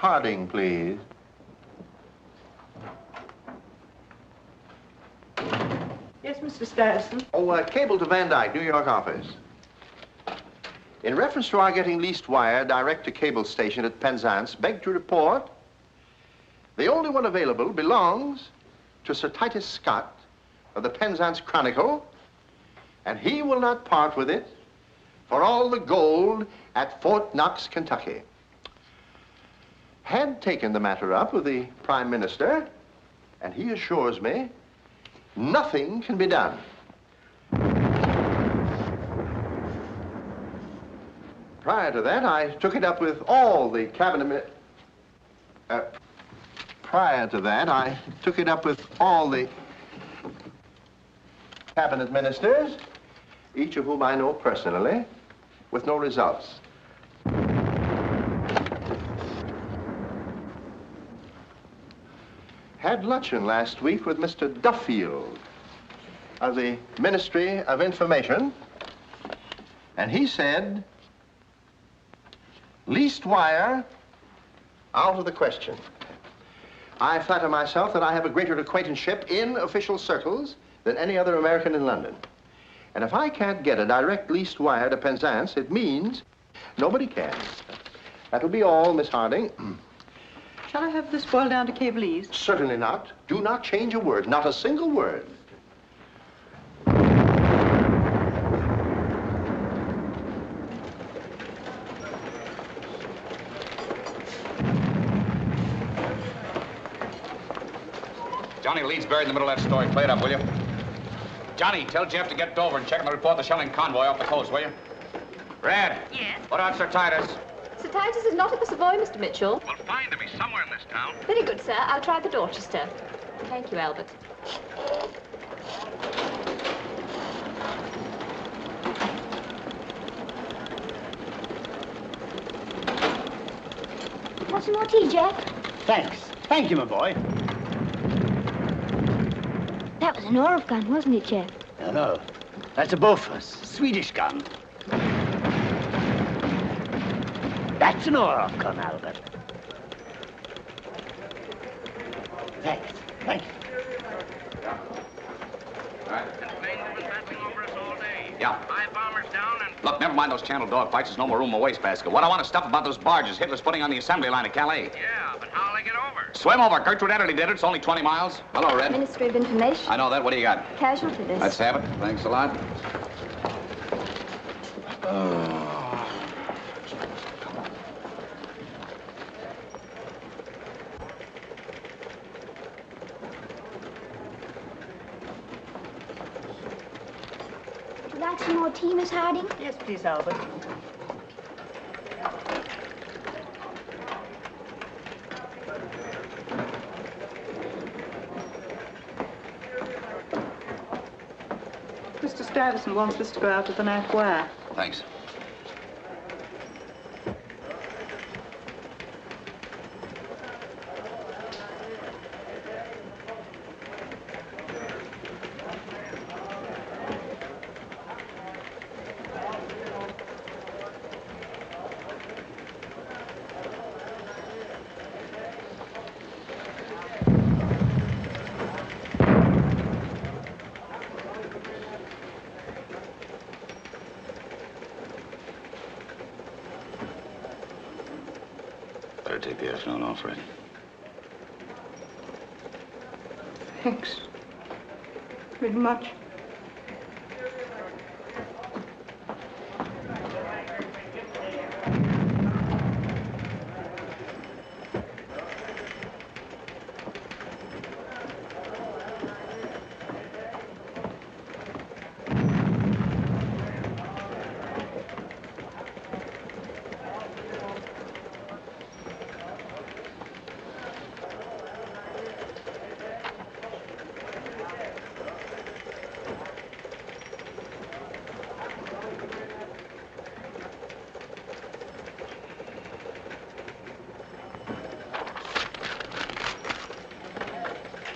Harding, please. Yes, Mr. Stuyvesant. Oh, cable to Van Dyke, New York office. In reference to our getting leased wire direct to cable station at Penzance, beg to report the only one available belongs to Sir Titus Scott of the Penzance Chronicle, and he will not part with it for all the gold at Fort Knox, Kentucky. Had taken the matter up with the Prime Minister, and he assures me nothing can be done. Prior to that, I took it up with all the cabinet ministers, each of whom I know personally, with no results. Had luncheon last week with Mr. Duffield of the Ministry of Information, and he said, leased wire out of the question. I flatter myself that I have a greater acquaintanceship in official circles than any other American in London. And if I can't get a direct leased wire to Penzance, it means nobody can. That'll be all, Miss Harding. Shall I have this boiled down to cable ease? Certainly not. Do not change a word, not a single word. Johnny, lead's buried in the middle of that story. Play it up, will you? Johnny, tell Jeff to get Dover and check on the report of the shelling convoy off the coast, will you? Red. Yes? What about Sir Titus? Sir Titus is not at the Savoy, Mr. Mitchell. Well, find him. He's somewhere in this town. Very good, sir. I'll try the Dorchester. Thank you, Albert. Want some more tea, Jeff? Thanks. Thank you, my boy. That was an Orff gun, wasn't it, Jeff? No. That's a Bofors, Swedish gun. That's an Orff gun, Albert. Thanks. Thank you. Yeah. 5 bombers down and... Look, never mind those Channel dog fights. There's no more room in my wastebasket. What I want to stuff about those barges Hitler's putting on the assembly line at Calais. Yeah, but how'll they get over? Swim over. Gertrude Ederle did it. It's only 20 miles. Hello, Red. Ministry of Information. I know that. What do you got? Casualty list. Let's have it. Thanks a lot. Would you like some more tea, Miss Harding? Yes, please, Albert. Mr. Stuyvesant wants us to go out with the knife wire. Thanks. Better take the afternoon off, Red. Thanks. Very much.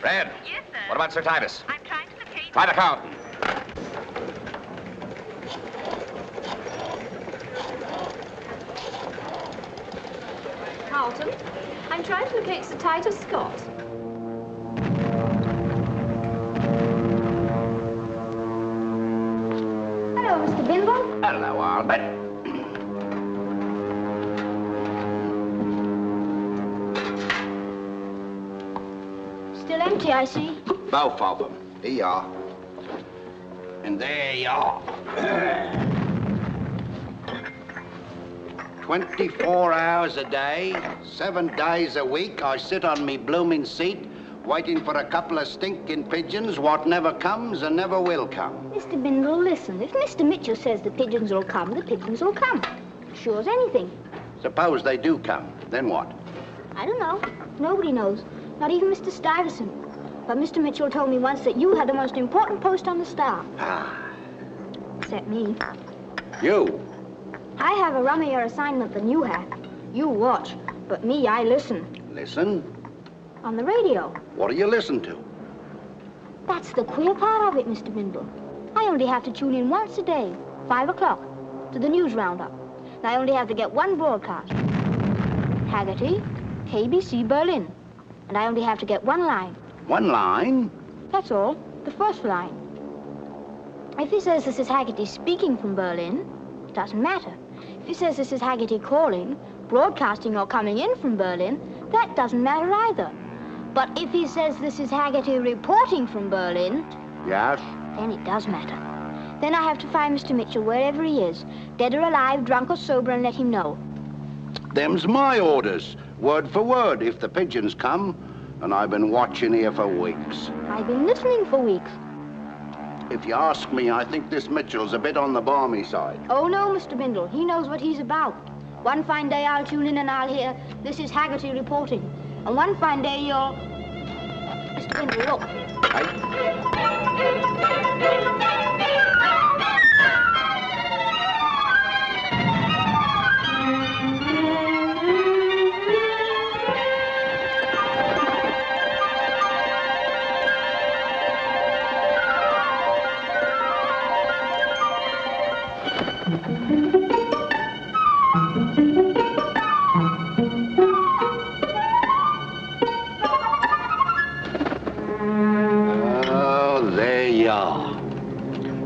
Red. Yes, sir. What about Sir Titus? I'm trying to locate... Try the Carlton. Carlton? I'm trying to locate Sir Titus Scott. Hello, Mr. Bindle. Hello, Albert. Still empty, I see. Both of them. Here you are. And there you are. 24 hours a day, 7 days a week, I sit on me blooming seat, waiting for a couple of stinking pigeons what never comes and never will come. Mr. Bindle, listen. If Mr. Mitchell says the pigeons will come, the pigeons will come. Sure as anything. Suppose they do come, then what? I don't know. Nobody knows. Not even Mr. Stuyvesant. But Mr. Mitchell told me once that you had the most important post on the Star. Ah. Except me. You? I have a rummier assignment than you have. You watch, but me, I listen. Listen? On the radio. What do you listen to? That's the queer part of it, Mr. Bindle. I only have to tune in once a day, 5 o'clock, to the news roundup. And I only have to get one broadcast. Haggerty, KBC Berlin. And I only have to get one line. One line? That's all. The first line. If he says this is Haggerty speaking from Berlin, it doesn't matter. If he says this is Haggerty calling, broadcasting or coming in from Berlin, that doesn't matter either. But if he says this is Haggerty reporting from Berlin, Yes? then it does matter. Then I have to find Mr. Mitchell wherever he is, dead or alive, drunk or sober, and let him know. Them's my orders, word for word, if the pigeons come. And I've been watching here for weeks. I've been listening for weeks. If you ask me, I think this Mitchell's a bit on the balmy side. Oh, no, Mr. Bindle. He knows what he's about. One fine day I'll tune in and I'll hear, this is Haggerty reporting. And one fine day you'll... Mr. Bindle, look.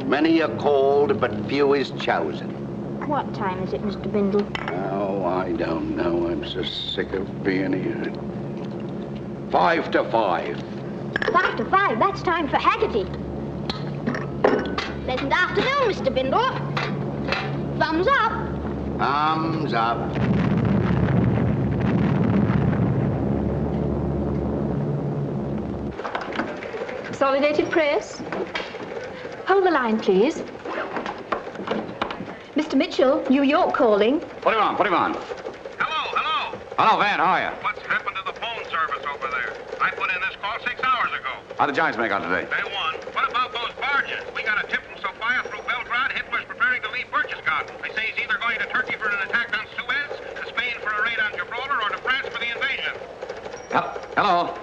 Many are called, but few is chosen. What time is it, Mr. Bindle? Oh, I don't know. I'm so sick of being here. 5 to 5. 5 to 5, that's time for Haggerty. Pleasant afternoon, Mr. Bindle. Thumbs up. Thumbs up. Consolidated Press. Hold the line, please. Mr. Mitchell, New York calling. Put him on, put him on. Hello. Hello, Van, how are you? What's happened to the phone service over there? I put in this call 6 hours ago. How'd the Giants make out today? They won. What about those barges? We got a tip from Sofia through Belgrade. Hitler's preparing to leave Berchtesgaden. They say he's either going to Turkey for an attack on Suez, to Spain for a raid on Gibraltar, or to France for the invasion. Hello?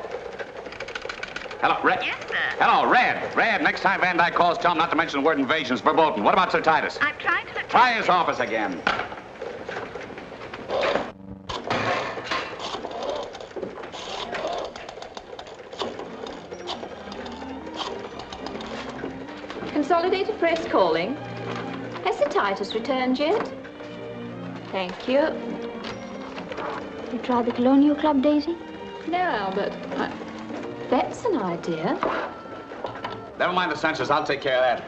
Hello, Red? Yes, sir. Hello, Red. Red, next time Van Dyke calls, tell him not to mention the word invasions verboten. What about Sir Titus? I'm trying to... Try his office again. Consolidated Press calling. Has Sir Titus returned yet? Thank you. You tried the Colonial Club, Daisy? No, Albert. That's an idea. Never mind the censors. I'll take care of that.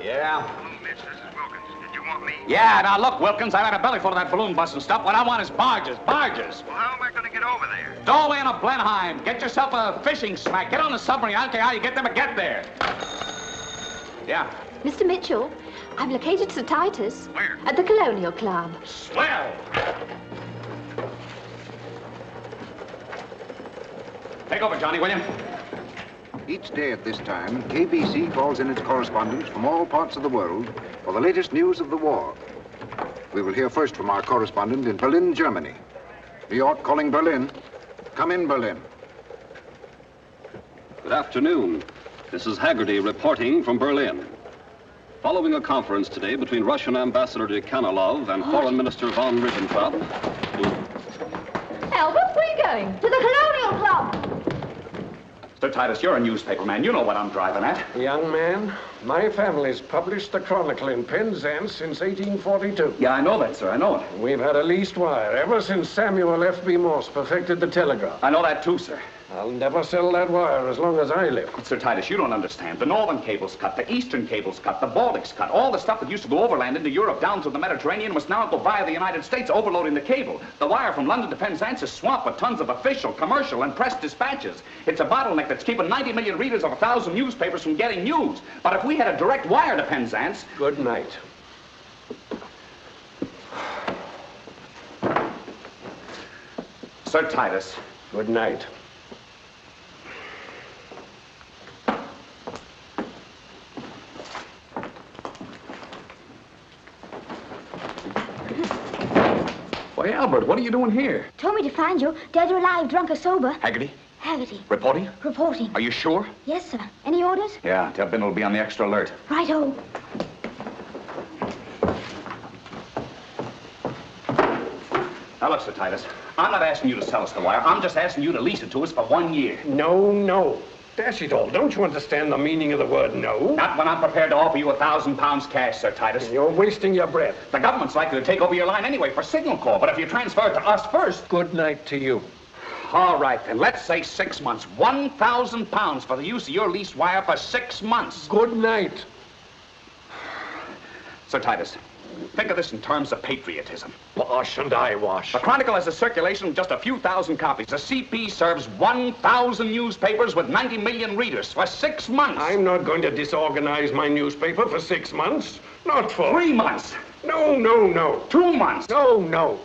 Yeah. Hello, Mitch. This is Wilkins. Did you want me? Yeah, now look, Wilkins, I've had a belly full of that balloon bus and stuff. What I want is barges. Well, how am I going to get over there? Stow away in a Blenheim. Get yourself a fishing smack. Get on the submarine. I don't care how you get there, but get there. Yeah. Mr. Mitchell, I've located Sir Titus. Where? At the Colonial Club. Swell. Take over, Johnny, will you? Each day at this time, KBC calls in its correspondents from all parts of the world for the latest news of the war. We will hear first from our correspondent in Berlin, Germany. New York calling Berlin. Come in, Berlin. Good afternoon. This is Haggerty reporting from Berlin. Following a conference today between Russian Ambassador Dekhanalov and Foreign Minister von Ribbentrop, going? To the Colonial Club! Sir Titus, you're a newspaper man. You know what I'm driving at. Young man, my family's published the Chronicle in Penzance since 1842. Yeah, I know that, sir. I know it. We've had a leased wire ever since Samuel F.B. Morse perfected the telegraph. I know that too, sir. I'll never sell that wire as long as I live. But, Sir Titus, you don't understand. The northern cable's cut, the eastern cable's cut, the Baltic's cut. All the stuff that used to go overland into Europe down to the Mediterranean must now go via the United States, overloading the cable. The wire from London to Penzance is swamped with tons of official, commercial, and press dispatches. It's a bottleneck that's keeping 90 million readers of 1,000 newspapers from getting news. But if we had a direct wire to Penzance... Good night. Sir Titus. Good night. Why, Albert, what are you doing here? Told me to find you, dead or alive, drunk or sober. Haggerty? Haggerty. Reporting? Reporting. Are you sure? Yes, sir. Any orders? Yeah, tell Bennett will be on the extra alert. Right-o. Now, look, Sir Titus, I'm not asking you to sell us the wire. I'm just asking you to lease it to us for 1 year. No, no. Dash it all, don't you understand the meaning of the word no? Not when I'm prepared to offer you £1,000 cash, Sir Titus. You're wasting your breath. The government's likely to take over your line anyway for signal corps, but if you transfer it to us first... Good night to you. All right, then, let's say 6 months. £1,000 for the use of your leased wire for 6 months. Good night. Sir Titus, think of this in terms of patriotism. Wash and eyewash. The Chronicle has a circulation of just a few thousand copies. The CP serves 1,000 newspapers with 90 million readers for 6 months. I'm not going to disorganize my newspaper for 6 months. Not for... 3 months. No, no, no. 2 months. No, no.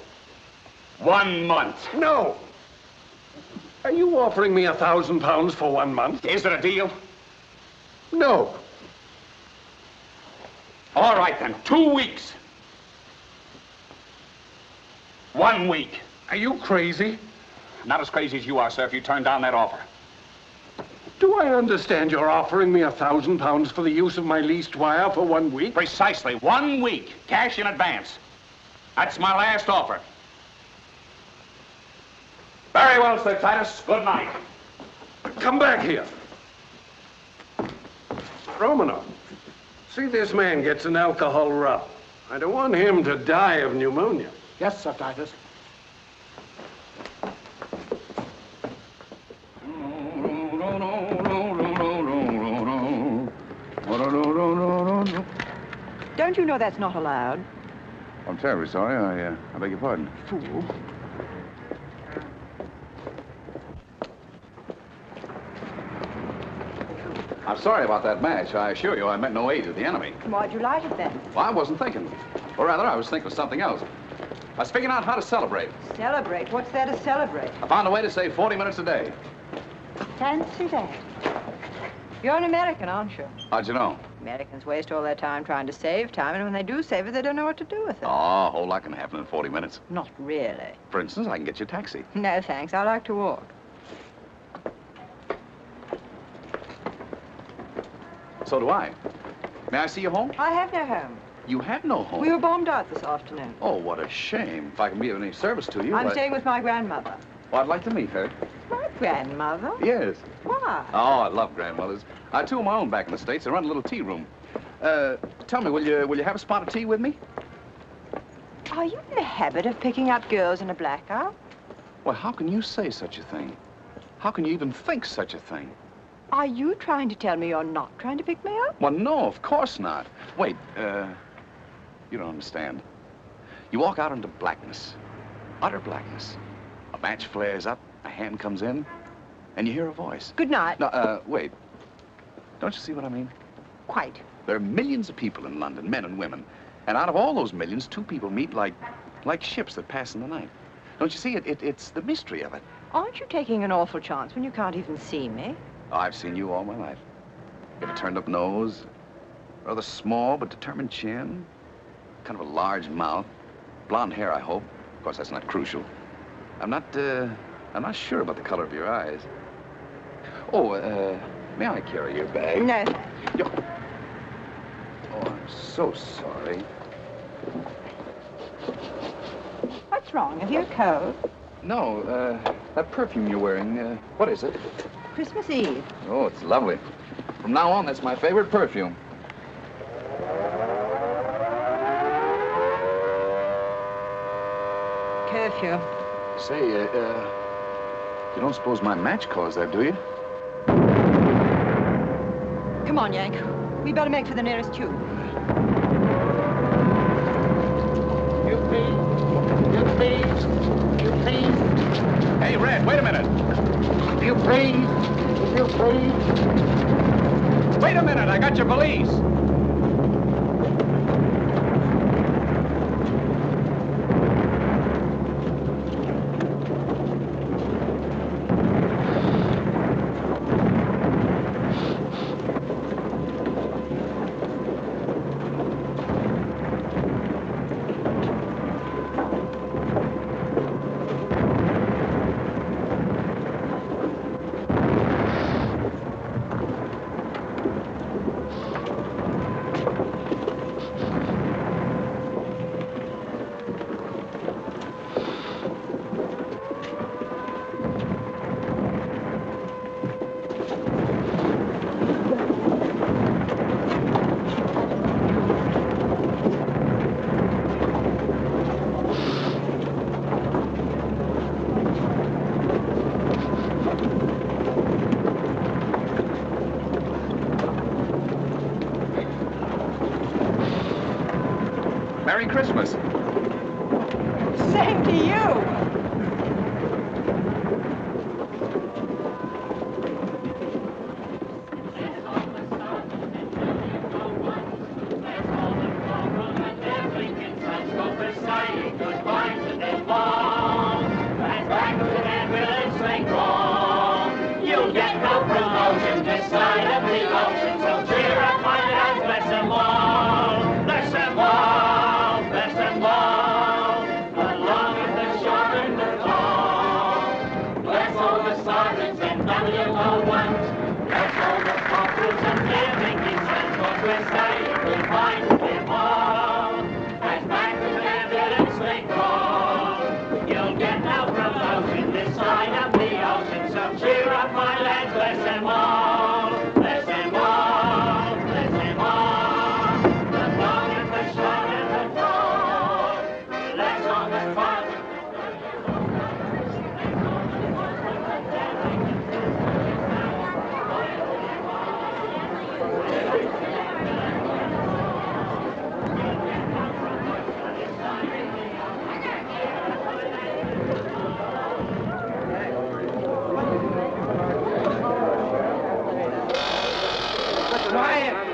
1 month. No. Are you offering me £1,000 for 1 month? Is it a deal? No. All right, then. 2 weeks. 1 week. Are you crazy? Not as crazy as you are, sir, if you turn down that offer. Do I understand you're offering me £1,000 for the use of my leased wire for 1 week? Precisely. 1 week. Cash in advance. That's my last offer. Very well, Sir Titus. Good night. Come back here. Romanoff, see this man gets an alcohol rub. I don't want him to die of pneumonia. Yes, Sir Titus. Don't you know that's not allowed? I'm terribly sorry. I beg your pardon. Fool. I'm sorry about that match. I assure you I meant no aid to the enemy. Why'd you light it then? Well, I wasn't thinking. Or rather, I was thinking of something else. I was figuring out how to celebrate. Celebrate? What's there to celebrate? I found a way to save 40 minutes a day. Fancy that. You're an American, aren't you? How'd you know? Americans waste all their time trying to save time, and when they do save it, they don't know what to do with it. Oh, a whole lot can happen in 40 minutes. Not really. For instance, I can get you a taxi. No, thanks. I like to walk. So do I. May I see you home? I have no home. You have no home? We were bombed out this afternoon. Oh, what a shame. If I can be of any service to you, I'm staying with my grandmother. Well, I'd like to meet her. My grandmother? Yes. Why? Oh, I love grandmothers. I had two of my own back in the States. I run a little tea room. Tell me, will you have a spot of tea with me? Are you in the habit of picking up girls in a blackout? Well, how can you say such a thing? How can you even think such a thing? Are you trying to tell me you're not trying to pick me up? Well, no, of course not. Wait, you don't understand. You walk out into blackness, utter blackness. A match flares up, a hand comes in, and you hear a voice. Good night. No, wait. Don't you see what I mean? Quite. There are millions of people in London, men and women. And out of all those millions, two people meet like ships that pass in the night. Don't you see? It's the mystery of it. Aren't you taking an awful chance when you can't even see me? Oh, I've seen you all my life. You have a turned-up nose, rather small but determined chin, kind of a large mouth, blonde hair, I hope. Of course, that's not crucial. I'm not sure about the color of your eyes. Oh, may I carry your bag? No. Oh, I'm so sorry. What's wrong? Have you a cold? No, that perfume you're wearing, what is it? Christmas Eve. Oh, it's lovely. From now on, that's my favorite perfume. Curfew. Say, you don't suppose my match caused that, do you? Come on, Yank. We better make for the nearest tube. You please. Hey, Red, wait a minute. You please. Wait a minute, I got your valise. Merry Christmas. Same to you. You'll get no promotion this side of the ocean, so cheer up, my lads, bless them all. Bless them all, bless them all. The long and the short and the tall. Bless all the sergeants and WO1s. Bless all the corporals and living in transport. We're saying goodbye to them all. As back to their village they crawl. You'll get no promotion this side of the ocean, so cheer up, my lads, bless them all. Bless them all, bless them all. The long and the short and the tall. Bless all the fun.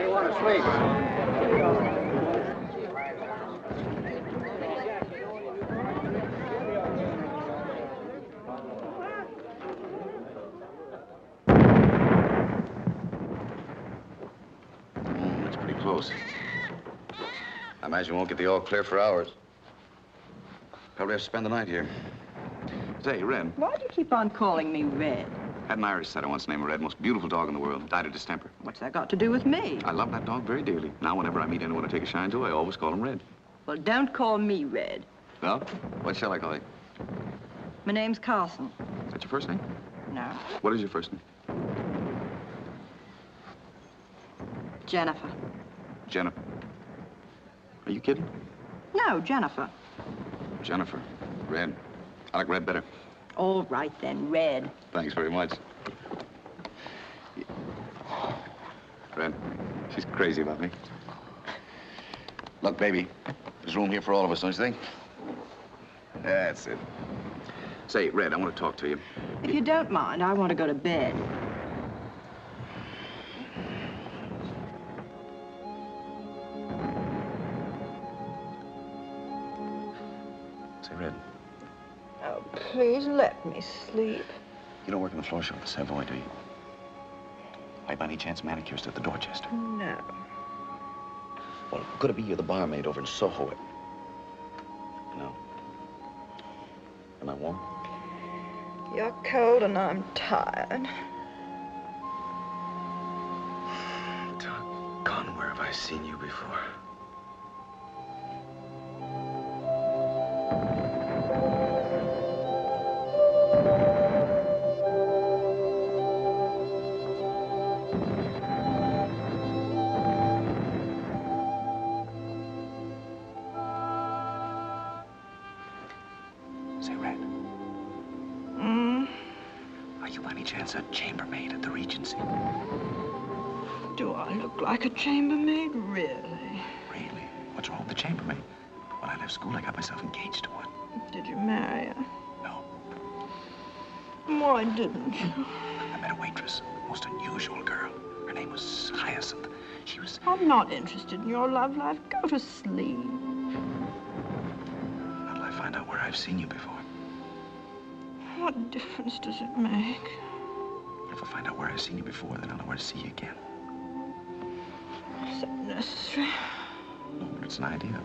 You want to sleep? That's pretty close. I imagine we won't get the all clear for hours. Probably have to spend the night here. Say, Red. Why do you keep on calling me Red? Had an Irish setter once named Red, most beautiful dog in the world. Died of distemper. What's that got to do with me? I love that dog very dearly. Now, whenever I meet anyone I take a shine to, I always call him Red. Well, don't call me Red. Well, what shall I call you? My name's Carson. Is that your first name? No. What is your first name? Jennifer. Jennifer. Are you kidding? No, Jennifer. Jennifer. Red. I like Red better. All right, then, Red. Thanks very much. Red, she's crazy about me. Look, baby, there's room here for all of us, don't you think? That's it. Say, Red, I want to talk to you. If you don't mind, I want to go to bed. Say, Red, Oh, please let me sleep. you don't work in the floor shop at the Savoy, do you? Are you by any chance manicurist at the Dorchester? No. Well, could it be you're the barmaid over in Soho? No. Am I warm? You're cold and I'm tired. Doggone, where have I seen you before? was a chambermaid at the Regency. Do I look like a chambermaid, really? Really? What's wrong with the chambermaid? When I left school, I got myself engaged to one. Did you marry her? No. Why didn't you? I met a waitress, most unusual girl. Her name was Hyacinth. She was... I'm not interested in your love life. Go to sleep. How will I find out where I've seen you before? What difference does it make? If I find out where I've seen you before, then I'll know where to see you again. Is that necessary? No, but it's an idea.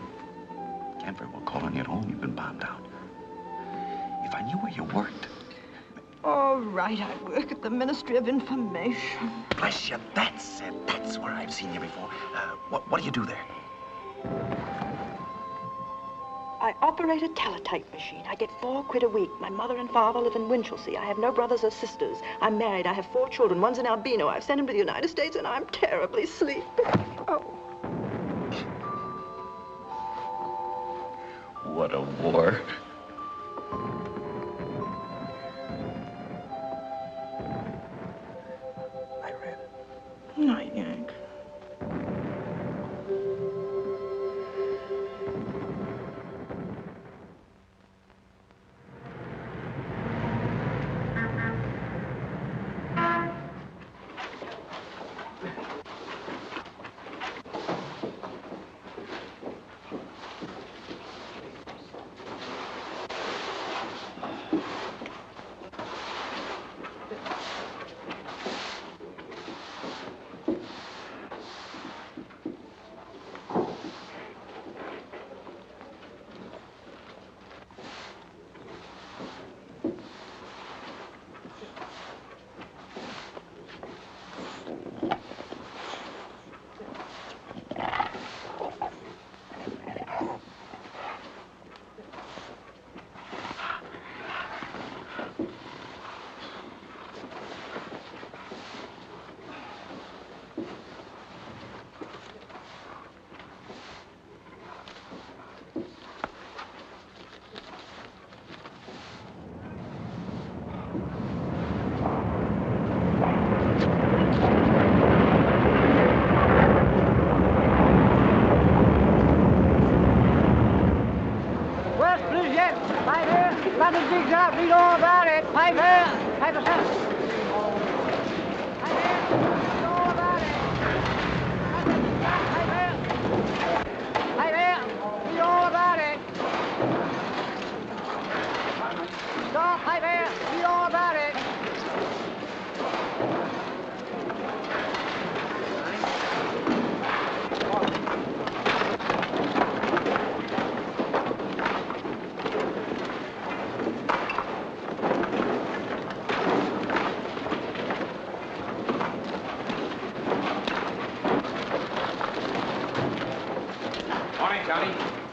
Can't very well call on you at home. You've been bombed out. If I knew where you worked... All right, I work at the Ministry of Information. Bless you, that's it. That's where I've seen you before. What do you do there? I operate a teletype machine. I get £4 a week. My mother and father live in Winchelsea. I have no brothers or sisters. I'm married. I have 4 children. One's an albino. I've sent him to the United States, and I'm terribly sleepy. Oh. What a war. I read. Night, Yank. Read all about it. Piper! Piper, sir.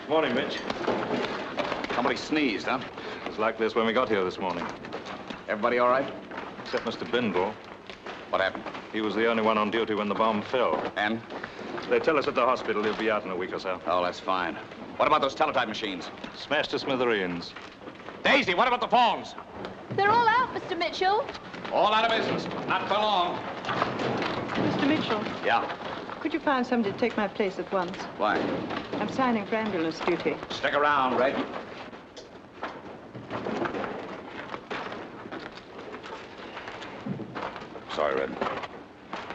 Morning, Mitch. Somebody sneezed, huh? It was like this when we got here this morning. Everybody all right? Except Mr. Bindle. What happened? He was the only one on duty when the bomb fell. And? They tell us at the hospital he'll be out in a week or so. Oh, that's fine. What about those teletype machines? Smashed to smithereens. Daisy, what about the phones? They're all out, Mr. Mitchell. All out of business. Not for long. Mr. Mitchell. Yeah? Could you find somebody to take my place at once? Why? I'm signing for ambulance duty. Stick around, Red. Sorry, Red.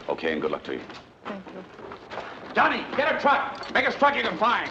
Okay, and good luck to you. Thank you. Johnny, get a truck. Biggest truck you can find.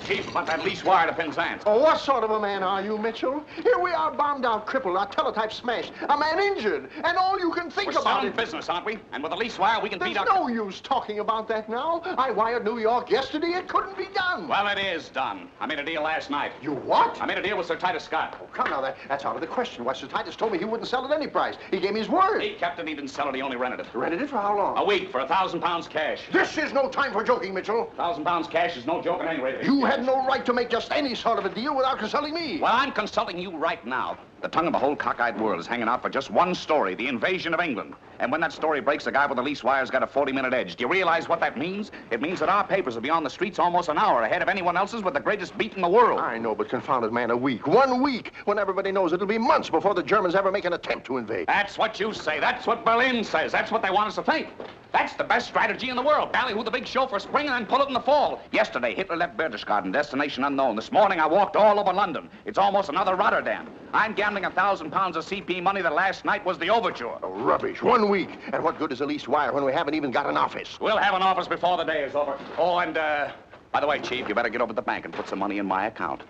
Chief, about that lease wire to Penzance. Oh, what sort of a man are you, Mitchell? Here we are, bombed out, crippled, our teletype smashed, a man injured, and all you can think We're about sound business, aren't we? And with a lease wire, we can beat our... There's no use talking about that now. I wired New York yesterday. It couldn't be done. Well, it is done. I made a deal last night. You what? I made a deal with Sir Titus Scott. Oh, come now, that's out of the question. Why, Sir Titus told me he wouldn't sell at any price. He gave me his word. He kept it. He didn't sell it. He only rented it. Rented it for how long? A week for £1,000 cash. This is no time for joking, Mitchell. £1,000 cash is no joke at any rate. You had had no right to make just any sort of a deal without consulting me. Well, I'm consulting you right now. The tongue of the whole cockeyed world is hanging out for just one story, the invasion of England. And when that story breaks, the guy with the least wire's got a 40-minute edge. Do you realize what that means? It means that our papers will be on the streets almost an hour ahead of anyone else's with the greatest beat in the world. I know, but confounded man, a week. 1 week, when everybody knows it'll be months before the Germans ever make an attempt to invade. That's what you say. That's what Berlin says. That's what they want us to think. That's the best strategy in the world. Ballyhoo the big show for spring and then pull it in the fall. Yesterday, Hitler left Berchtesgaden, destination unknown. This morning, I walked all over London. It's almost another Rotterdam. I'm gambling 1,000 pounds of CP money that last night was the overture. Oh, rubbish. 1 week. And what good is a leased wire when we haven't even got an office? We'll have an office before the day is over. Oh, and, by the way, Chief, you better get over to the bank and put some money in my account.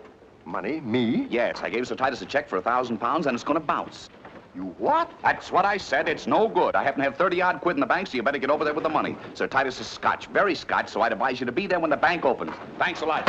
Money? Me? Yes, I gave Sir Titus a check for 1,000 pounds, and it's going to bounce. You what? That's what I said. It's no good. I happen to have 30-odd quid in the bank, so you better get over there with the money. Sir Titus is Scotch, very Scotch, so I'd advise you to be there when the bank opens. Thanks a lot.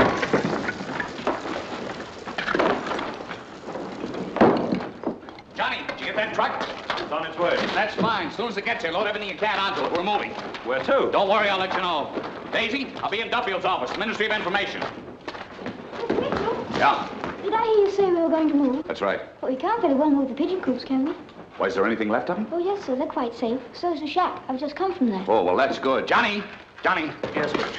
Johnny, did you get that truck? It's on its way. That's fine. As soon as it gets here, load everything you can onto it. We're moving. Where to? Don't worry, I'll let you know. Daisy, I'll be in Duffield's office, Ministry of Information. Mr. Mitchell, Yeah, did I hear you say we were going to move? that's right. Well, we can't very well move the pigeon coops, can we? Why, is there anything left of them? Oh, yes, sir. They're quite safe. So's the shack. I've just come from there. Oh, well, that's good. Johnny! Johnny! Yes, Mitch?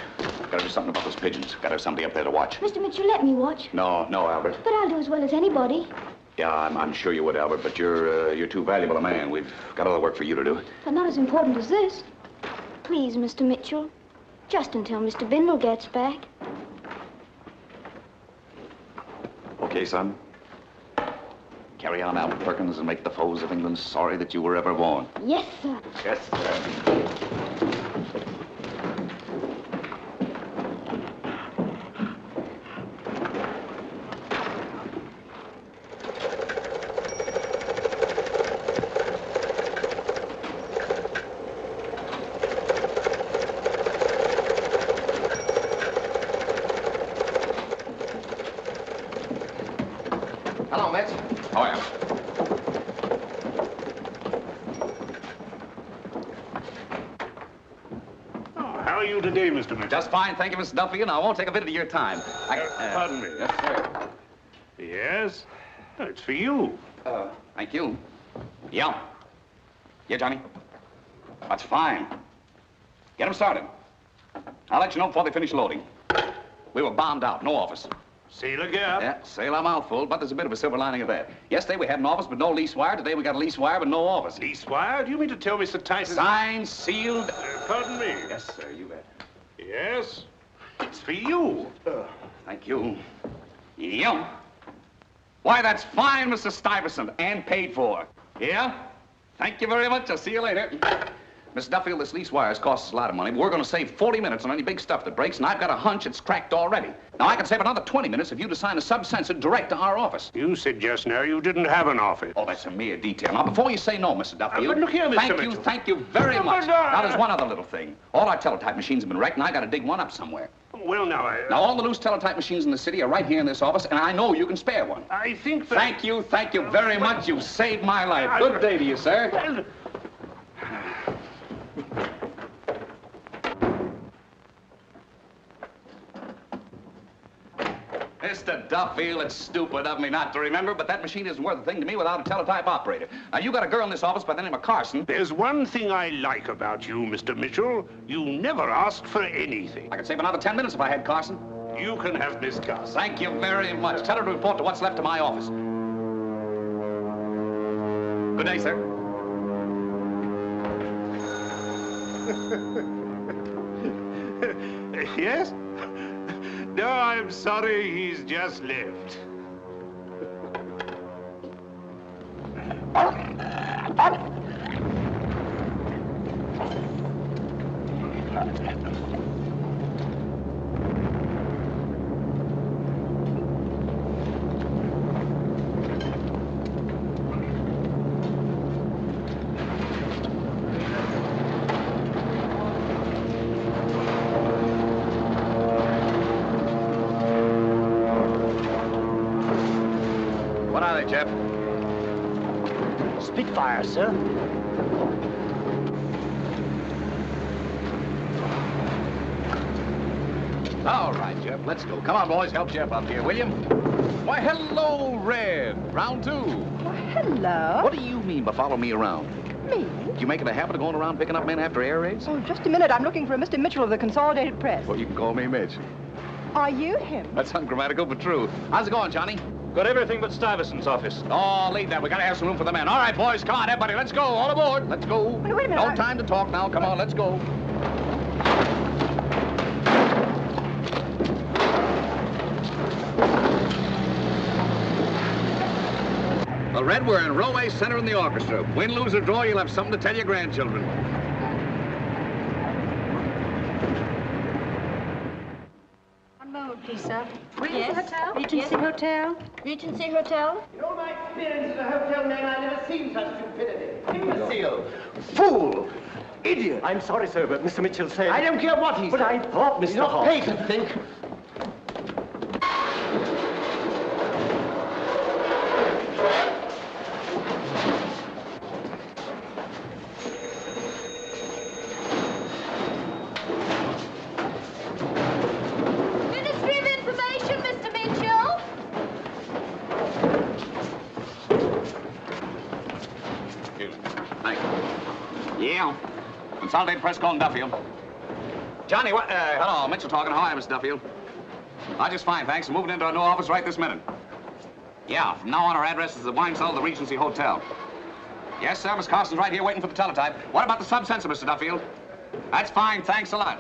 Gotta do something about those pigeons. Gotta have somebody up there to watch. Mr. Mitchell, let me watch. No, Albert. But I'll do as well as anybody. Yeah, I'm sure you would, Albert, but you're too valuable a man. We've got other work for you to do. But not as important as this. Please, Mr. Mitchell. Just until Mr. Bindle gets back. Okay, son. Carry on, Albert Perkins, and make the foes of England sorry that you were ever born. Yes, sir. Yes, sir. Hello, Mitch. Oh, yeah. How are you today, Mr. Mitchell? Just fine, thank you, Mr. Duffy, and I won't take a bit of your time. Pardon me. Yes, sir. Yes? Oh, it's for you. Thank you. Yeah. Yeah, Johnny. That's fine. Get them started. I'll let you know before they finish loading. We were bombed out, no office. Sailor gap. Yeah, sail a mouthful, but there's a bit of a silver lining of that. Yesterday we had an office but no lease wire. Today we got a lease wire but no office. Lease wire? Do you mean to tell Mr. Titus? Signed, sealed. Pardon me. Yes, sir, you bet. Yes? It's for you. Thank you. Yeah. Why, that's fine, Mr. Stuyvesant, and paid for. Yeah? Thank you very much. I'll see you later. Miss Duffield, this lease wire has cost us a lot of money, but we're going to save 40 minutes on any big stuff that breaks, and I've got a hunch it's cracked already. Now, I can save another 20 minutes if you'd assign a sub-sensor direct to our office. You said just now you didn't have an office. Oh, that's a mere detail. Now, before you say no, Mr. Duffield... but look here, Mr. Mitchell. Thank you very much. Now, there's one other little thing. All our teletype machines have been wrecked, and I got to dig one up somewhere. Well, now, Now, all the loose teletype machines in the city are right here in this office, and I know you can spare one. I think that... Thank you very much. You saved my life. Good day to you, sir. Well... Mr. Duffield, it's stupid of me not to remember, but that machine isn't worth a thing to me without a teletype operator. Now, you got a girl in this office by the name of Carson. There's one thing I like about you, Mr. Mitchell. You never asked for anything. I could save another 10 minutes if I had Carson. You can have Miss Carson. Thank you very much. Tell her to report to what's left of my office. Good day, sir. Yes? No, I'm sorry, he's just left. Jeff? Spitfire, sir. All right, Jeff, let's go. Come on, boys, help Jeff up here, will you? Why, hello, Red. Round two. Why, hello. What do you mean by follow me around? Me? You make it a habit of going around picking up men after air raids? Oh, just a minute. I'm looking for a Mr. Mitchell of the Consolidated Press. Well, you can call me Mitch. Are you him? That's ungrammatical, but true. How's it going, Johnny? Got everything but Stuyvesant's office. Oh, leave that. We gotta have some room for the men. All right, boys, come on, everybody, let's go. All aboard. Let's go. Wait a minute. No time to talk now. Come on, let's go. Well, Red, we're in Railway Center in the orchestra. Win, lose, or draw, you'll have something to tell your grandchildren. One moment, please, sir. Regency Hotel? Regency Hotel? Regency Hotel? In all my experience as a hotel man, I've never seen such stupidity. Imbecile! Fool! Idiot! I'm sorry, sir, but Mr. Mitchell said... I don't care what he said. But I thought, Mr. He's not Hall... paid to think. Ministry of Information, Mr. Mitchell. Thank you. Yeah. Consolidated Press calling Duffield. Johnny, what? Hello, Mitchell talking. How are you, Mr. Duffield? Just fine, thanks. We're moving into our new office right this minute. Yeah, from now on our address is the wine cellar of the Regency Hotel. Yes, sir, Miss Carson's right here waiting for the teletype. What about the sub-sensor, Mr. Duffield? That's fine, thanks a lot.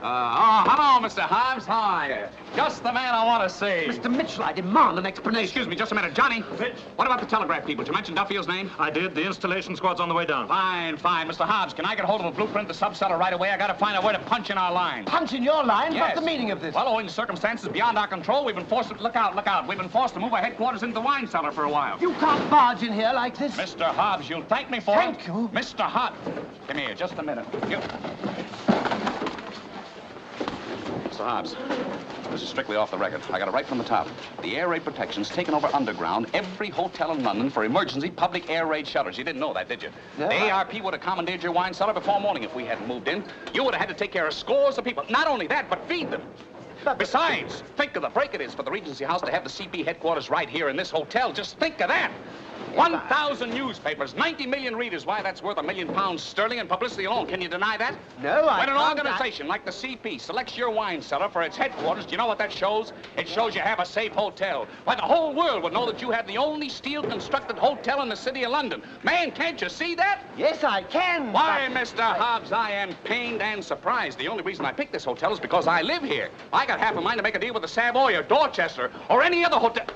Hello, Mr. Hobbs. How are you? Just the man I want to see. Mr. Mitchell, I demand an explanation. Excuse me, just a minute. Johnny. Mitch. What about the telegraph people? Did you mention Duffield's name? I did. The installation squad's on the way down. Fine, fine. Mr. Hobbs, can I get hold of a blueprint of the sub-cellar right away? I gotta find a way to punch in our line. Punch in your line? Yes. What's the meaning of this? Well, owing to circumstances beyond our control, we've been forced to... Look out, look out. We've been forced to move our headquarters into the wine cellar for a while. You can't barge in here like this. Mr. Hobbs, you'll thank me for Thank it. you. Mr. Hobbs. Come here, just a minute. Mr. Hobbs, this is strictly off the record. I got it right from the top. The air raid protection's taken over underground every hotel in London for emergency public air raid shutters. You didn't know that, did you? No, the ARP would have commandeered your wine cellar before morning if we hadn't moved in. You would have had to take care of scores of people. Not only that, but feed them. Besides, think of the break it is for the Regency House to have the CP headquarters right here in this hotel. Just think of that. 1,000 newspapers, 90 million readers. Why, that's worth £1 million sterling in publicity alone. Can you deny that? No, I When an can't. organization like the CP selects your wine cellar for its headquarters, do you know what that shows? It shows you have a safe hotel. Why, the whole world would know that you have the only steel-constructed hotel in the city of London. Man, can't you see that? Yes, I can. Why, Mr. Hobbs, I am pained and surprised. The only reason I picked this hotel is because I live here. I got half a mind to make a deal with the Savoy or Dorchester or any other hotel.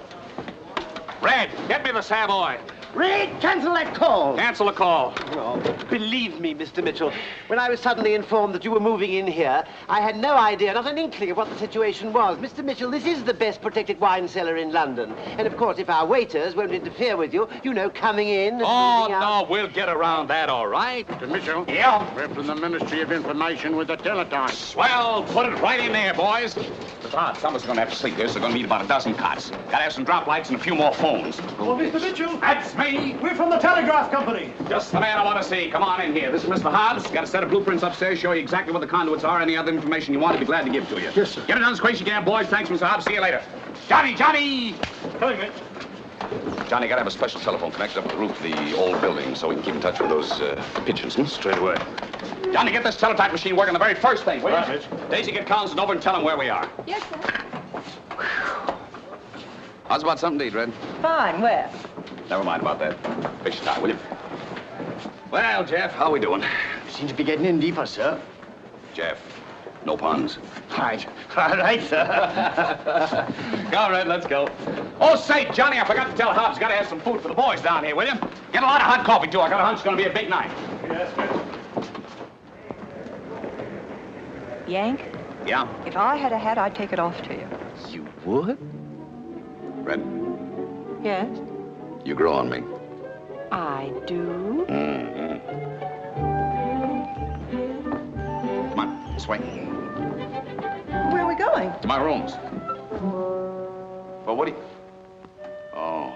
Red, get me the Savoy. Red, cancel that call. Cancel the call. Oh, believe me, Mr. Mitchell, when I was suddenly informed that you were moving in here, I had no idea, not an inkling of what the situation was. Mr. Mitchell, this is the best protected wine cellar in London. And, of course, if our waiters won't interfere with you, you know, coming in and Oh, moving out... no, we'll get around that, all right. Mr. Mitchell? Yeah? We're from the Ministry of Information with the teletype. Swell, put it right in there, boys. Besides, someone's gonna have to sleep here, so they're gonna need about a dozen cots. Gotta have some drop lights and a few more phones. Oh, Mr. Mitchell. That's me. We're from the Telegraph Company. Just the man I want to see. Come on in here. This is Mr. Hobbs. Got a set of blueprints upstairs, show you exactly what the conduits are. Any other information you want, I'd be glad to give to you. Yes, sir. Get it done as quick as you can, boys. Thanks, Mr. Hobbs. See you later. Johnny! Coming, Mitch. Johnny, gotta have a special telephone connected up to the roof of the old building so we can keep in touch with those pigeons. Straight away. Johnny, get this teletype machine working the very first thing, will you? Right, Mitch. Daisy, get Collins over and tell him where we are. Yes, sir. How's about something to eat, Red? Fine, where? Never mind about that. Fish tie, will you? Well, Jeff, how we doing? Seem to be getting in deeper, sir. Jeff, no puns. Right. All right, sir. Go, Red, let's go. Oh, say, Johnny, I forgot to tell Hobbs, gotta have some food for the boys down here, will you? Get a lot of hot coffee, too. I got a hunch it's gonna be a big night. Yes, Mitch. Yank, Yeah? if I had a hat, I'd take it off to you. You would? Red, Yes? you grow on me. I do. Mm-hmm. Come on, this way. Where are we going? To my rooms. Well, what do you... Oh.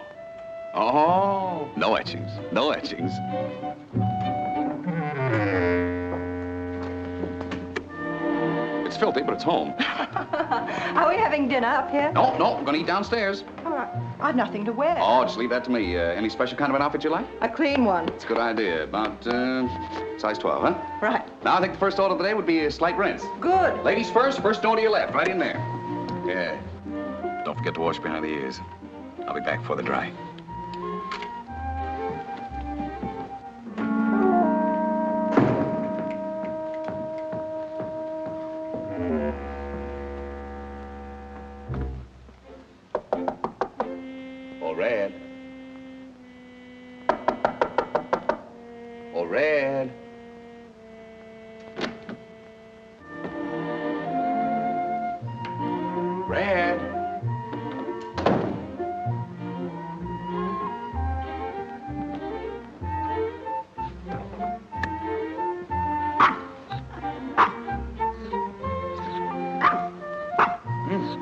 Oh. No etchings. No etchings. It's filthy, but it's home. Are we having dinner up here? No, I'm gonna eat downstairs. Oh, I've nothing to wear. Oh, just leave that to me. Any special kind of an outfit you like? A clean one. It's a good idea. About, size 12, huh? Right. Now, I think the first order of the day would be a slight rinse. Good. Ladies first door to your left, right in there. Yeah. Don't forget to wash behind the ears. I'll be back before they dry. Red. Oh, Red. Red.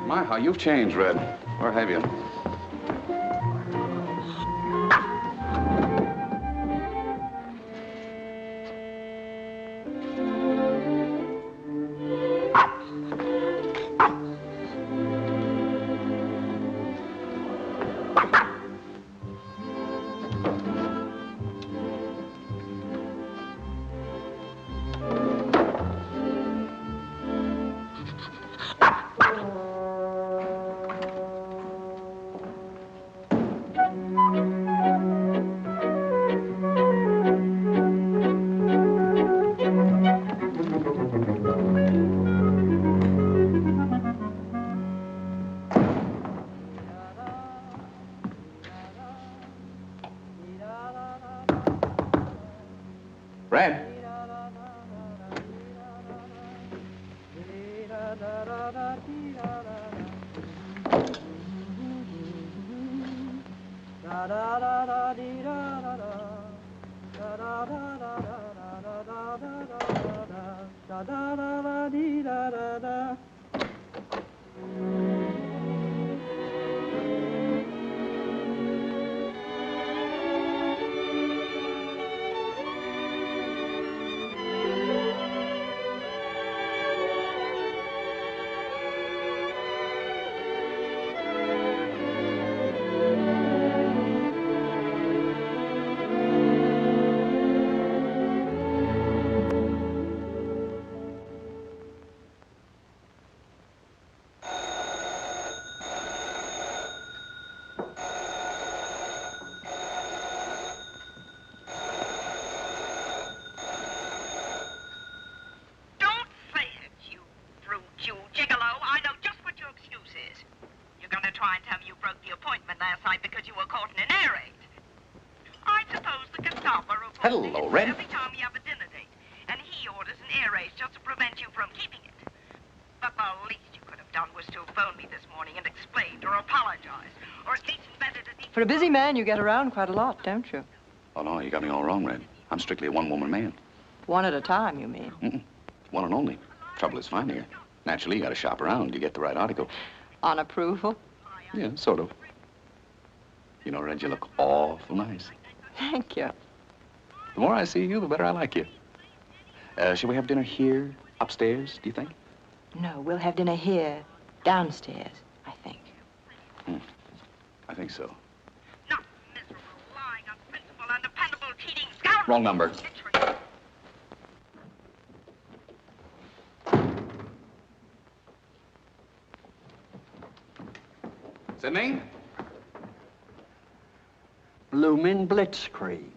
My, how you've changed, Red. Where have you? Red. Hello, Red. Every time we have a dinner date, and he orders an air race just to prevent you from keeping it. But the least you could have done was to have phoned me this morning and explained or apologized, or at least invented a... For a busy man, you get around quite a lot, don't you? Oh, no, you got me all wrong, Red. I'm strictly a one-woman man. One at a time, you mean? Mm-mm. One and only. Trouble is finding her. Naturally, you got to shop around to get the right article. On approval? Yeah, sort of. You know, Red, you look awful nice. Thank you. The more I see you, the better I like you. Shall we have dinner here, upstairs, do you think? No, we'll have dinner here, downstairs, I think. I think so. Not miserable, lying, unprincipled, undependable, cheating scoundrel. Wrong number. Sydney? Bloomin' Blitzkrieg.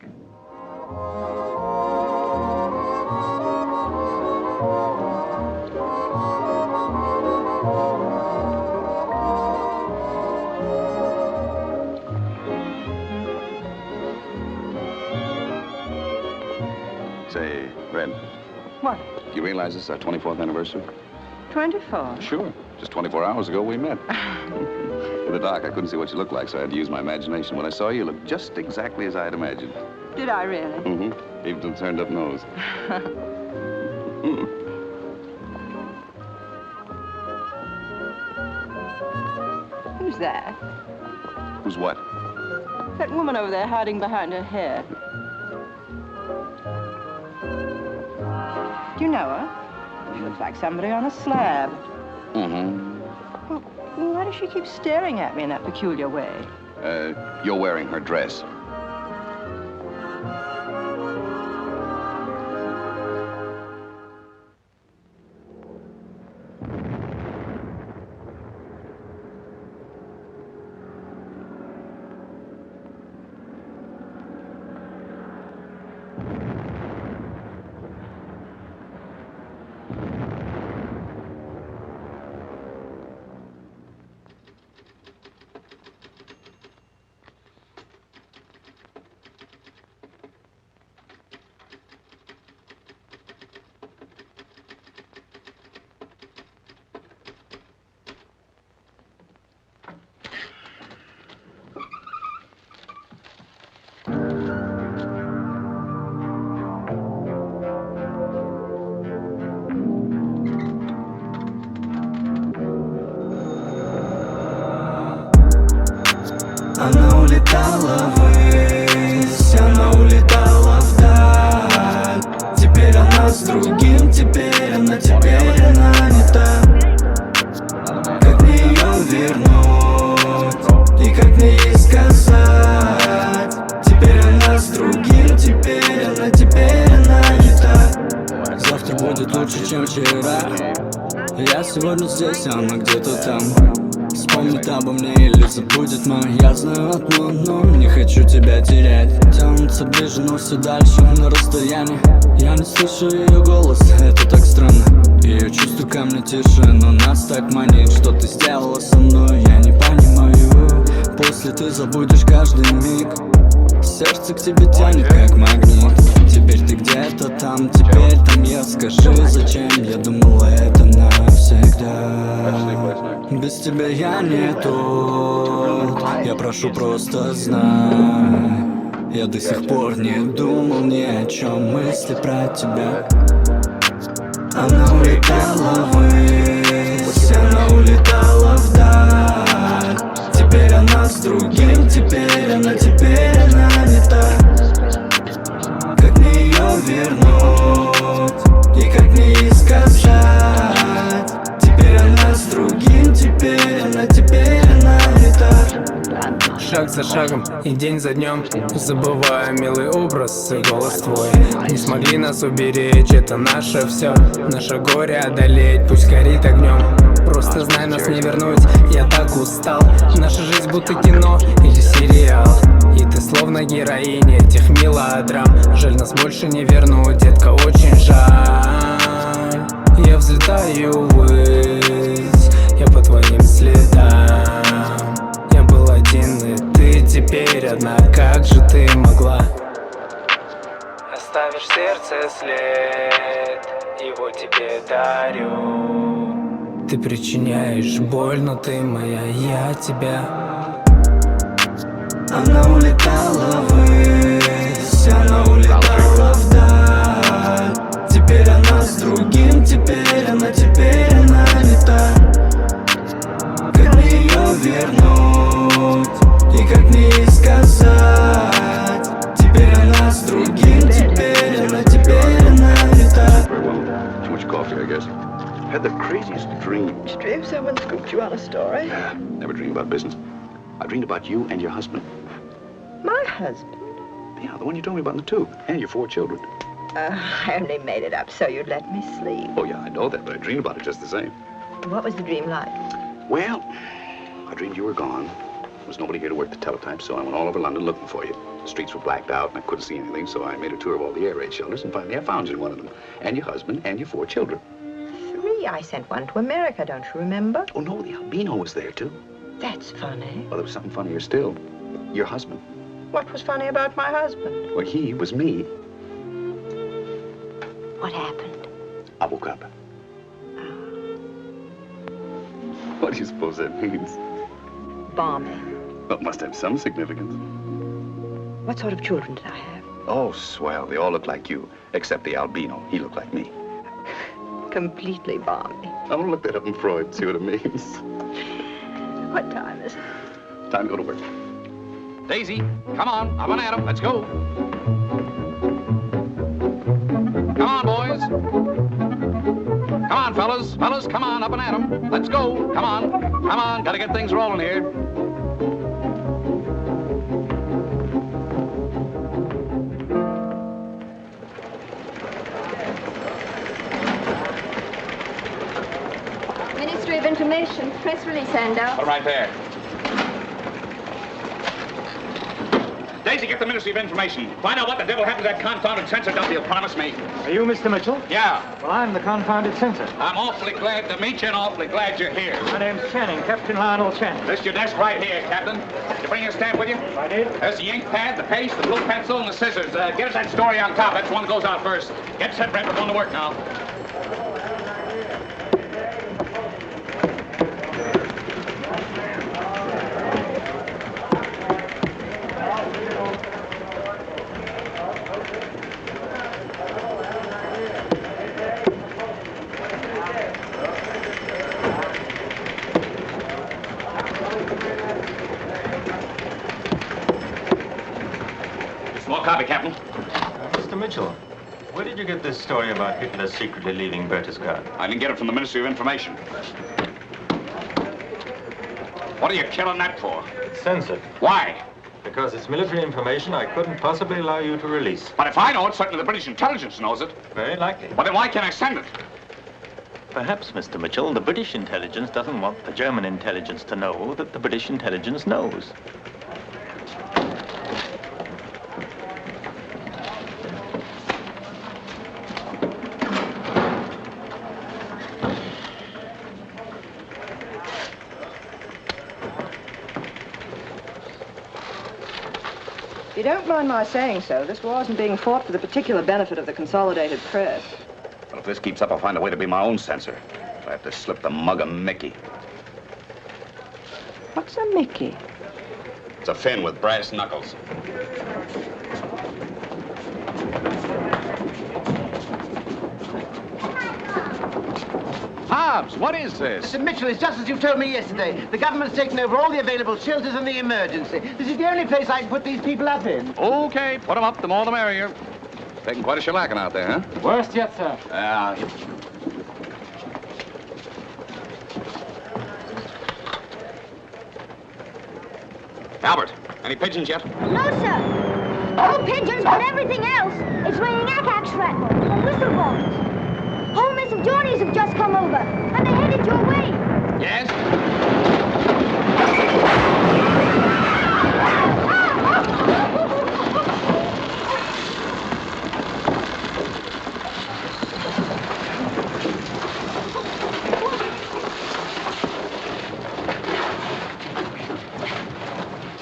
Say, Red. What? Do you realize this is our 24th anniversary? 24? Sure. Just 24 hours ago, we met. In the dark, I couldn't see what you looked like, so I had to use my imagination. When I saw you, you looked just exactly as I had imagined. Did I really? Mm-hmm. Even to the turned-up nose. Who's that? Who's what? That woman over there hiding behind her hair. Do you know her? looks like somebody on a slab. Mm-hmm. Well, why does she keep staring at me in that peculiar way? You're wearing her dress. Она улетала ввысь, она улетала вдаль. Теперь она с другим, теперь она не та. Как мне ее вернуть и как мне ей сказать? Теперь она с другим, теперь она не та. Завтра будет лучше, чем вчера. Я сегодня здесь, она где-то там. Вспомнит обо мне или забудет, но я знаю одно, но не хочу тебя терять. Тянутся ближе, но все дальше на расстоянии. Я не слышу ее голос, это так странно. Ее чувства ко мне тише, но нас так манит. Что ты сделала со мной, я не понимаю. После ты забудешь каждый миг. Сердце к тебе тянет, как магнит. Теперь ты где-то там, теперь там я. Скажи, зачем я думал это навсегда. Без тебя я не тот. Я прошу, просто знай. Я до сих пор не думал ни о чем, мысли про тебя. Она улетала ввысь, она улетала вдаль. Теперь она с другим, теперь она не та. Как мне ее вернуть и как мне ей сказать? Теперь она с другим, теперь она не та. Шаг за шагом и день за днем, забывая милый образ и голос твой. Не смогли нас уберечь, это наше все. Наше горе одолеть, пусть горит огнем. Просто знай, нас не вернуть, я так устал. Наша жизнь будто кино или сериал. И ты словно героиня этих мелодрам. Жаль, нас больше не вернуть, детка, очень жаль. Я взлетаю ввысь, я по твоим следам. Я был один, и ты теперь одна. Как же ты могла? Оставишь в сердце след, его тебе дарю. Ты причиняешь боль, но ты моя, я тебя. Она улетала ввысь, она улетала вдаль. Теперь она с другим, теперь она не та. Как мне ее вернуть и как мне ей сказать? Теперь она с другим, теперь она не та. Too much coffee, I guess. Had the craziest dream. Did you dream someone scooped you on a story? Yeah, never dreamed about business. I dreamed about you and your husband. My husband? Yeah, the one you told me about in the tube. And your 4 children. I only made it up so you'd let me sleep. Oh, yeah, I know that, but I dreamed about it just the same. What was the dream like? Well, I dreamed you were gone. There was nobody here to work the teletype, so I went all over London looking for you. The streets were blacked out, and I couldn't see anything, so I made a tour of all the air raid shelters, and finally I found you in one of them. And your husband and your 4 children. 3? I sent one to America, don't you remember? Oh, no, the albino was there, too. That's funny. Well, there was something funnier still. Your husband. What was funny about my husband? Well, he was me. What happened? I woke up. What do you suppose that means? Bombing. Well, it must have some significance. What sort of children did I have? Oh, swell. They all look like you, except the albino. He looked like me. Completely balmy. I'm gonna look that up in Freud, see what it means. What time is it? Time to go to work. Daisy, come on, up and at 'em. Let's go. Come on, boys. Come on. fellas, come on, up and at 'em. Let's go. Come on. Come on, gotta get things rolling here. Ministry of Information, press release handout. Put 'em right there. Daisy, get the Ministry of Information. Find out what the devil happened to that confounded censor dump you promised me. Are you Mr. Mitchell? Yeah. Well, I'm the confounded censor. I'm awfully glad to meet you and awfully glad you're here. My name's Channing, Captain Lionel Channing. This is your desk right here, Captain. Did you bring your stamp with you? I did. There's the ink pad, the paste, the blue pencil, and the scissors. Get us that story on top. That's the one that goes out first. Get set, Brett. We're going to work now. Small copy, Captain. Mr. Mitchell, where did you get this story about Hitler secretly leaving Berchtesgaden? I didn't get it from the Ministry of Information. What are you killing that for? It's censored. Why? Because it's military information I couldn't possibly allow you to release. But if I know it, certainly the British intelligence knows it. Very likely. Well, then why can't I send it? Perhaps, Mr. Mitchell, the British intelligence doesn't want the German intelligence to know that the British intelligence knows. If you don't mind my saying so, this war isn't being fought for the particular benefit of the consolidated press. Well, if this keeps up, I'll find a way to be my own censor. I have to slip the mug a Mickey. What's a Mickey? It's a fin with brass knuckles. Hobbs, what is this? Mr. Mitchell, it's just as you told me yesterday. The government's taken over all the available shelters in the emergency. This is the only place I can put these people up in. Okay, put them up, the more the merrier. Taking quite a shellacking out there, huh? Worst yet, sir. Albert, any pigeons yet? No, sir. No pigeons, but everything else. It's raining ack-ack shrapnel and whistle balls. Whole mess of Johnnies have just come over, and they're headed your way. Yes?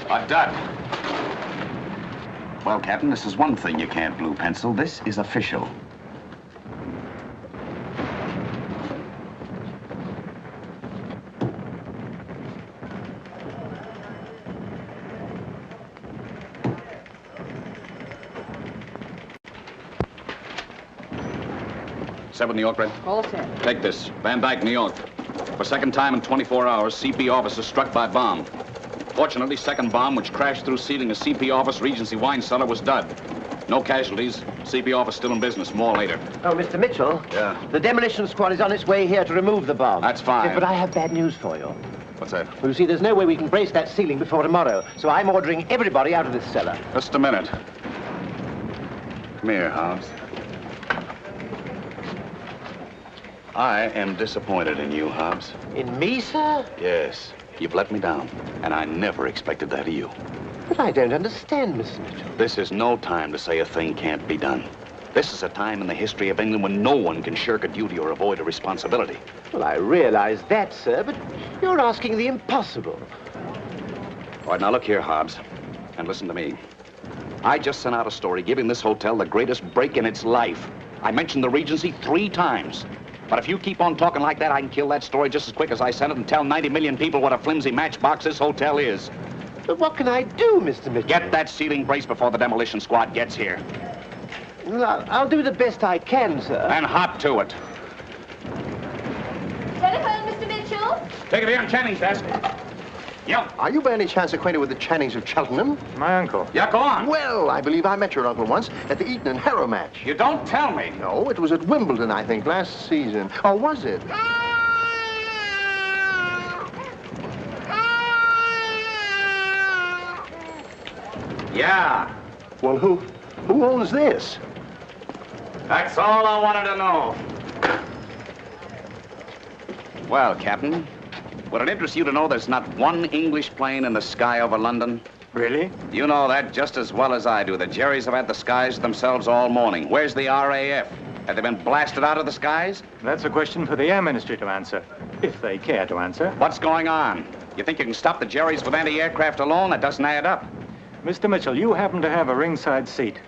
A dud. Well, Captain, this is one thing you can't blue pencil. This is official. Set with New York, Red? All set. Take this. Van Dyke, New York. For second time in 24 hours, CP officer struck by bomb. Fortunately, second bomb, which crashed through ceiling of CP office, Regency wine cellar, was dud. No casualties. CP office still in business. More later. Oh, Mr. Mitchell? Yeah? The demolition squad is on its way here to remove the bomb. That's fine. Yes, but I have bad news for you. What's that? Well, you see, there's no way we can brace that ceiling before tomorrow, so I'm ordering everybody out of this cellar. Just a minute. Come here, Hobbs. I am disappointed in you, Hobbs. In me, sir? Yes. You've let me down, and I never expected that of you. But I don't understand, Mr. Mitchell. This is no time to say a thing can't be done. This is a time in the history of England when no one can shirk a duty or avoid a responsibility. Well, I realize that, sir, but you're asking the impossible. All right, now look here, Hobbs, and listen to me. I just sent out a story giving this hotel the greatest break in its life. I mentioned the Regency 3 times. But if you keep on talking like that, I can kill that story just as quick as I sent it and tell 90 million people what a flimsy matchbox this hotel is. But what can I do, Mr. Mitchell? Get that ceiling braced before the demolition squad gets here. Well, I'll do the best I can, sir. And hop to it. Telephone, Mr. Mitchell? Take it here on Channing's desk. Yeah. Are you by any chance acquainted with the Channings of Cheltenham? My uncle. Yeah, go on. Well, I believe I met your uncle once at the Eton and Harrow match. You don't tell me. No, it was at Wimbledon, I think, last season. Or was it? Yeah. Well, who owns this? That's all I wanted to know. Well, Captain, would it interest you to know there's not one English plane in the sky over London? Really? You know that just as well as I do. The Jerrys have had the skies to themselves all morning. Where's the RAF? Have they been blasted out of the skies? That's a question for the Air Ministry to answer, if they care to answer. What's going on? You think you can stop the Jerrys with anti-aircraft alone? That doesn't add up. Mr. Mitchell, you happen to have a ringside seat,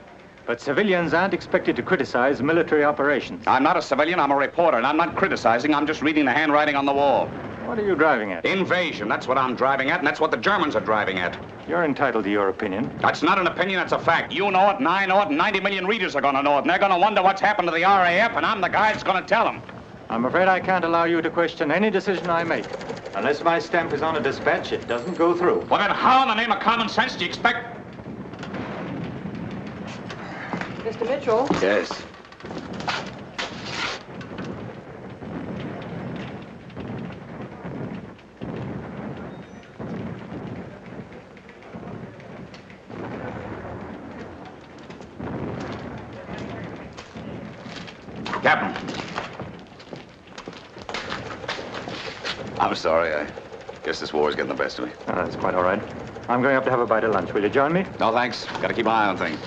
but civilians aren't expected to criticize military operations. I'm not a civilian, I'm a reporter, and I'm not criticizing, I'm just reading the handwriting on the wall. What are you driving at? Invasion, that's what I'm driving at, and that's what the Germans are driving at. You're entitled to your opinion. That's not an opinion, that's a fact. You know it, and I know it, and 90 million readers are gonna know it, and they're gonna wonder what's happened to the RAF, and I'm the guy that's gonna tell them. I'm afraid I can't allow you to question any decision I make. Unless my stamp is on a dispatch, it doesn't go through. Well, then how in the name of common sense do you expect... Mr. Mitchell? Yes. Captain. I'm sorry. I guess this war is getting the best of me. Oh, that's quite all right. I'm going up to have a bite of lunch. Will you join me? No, thanks. Got to keep my eye on things.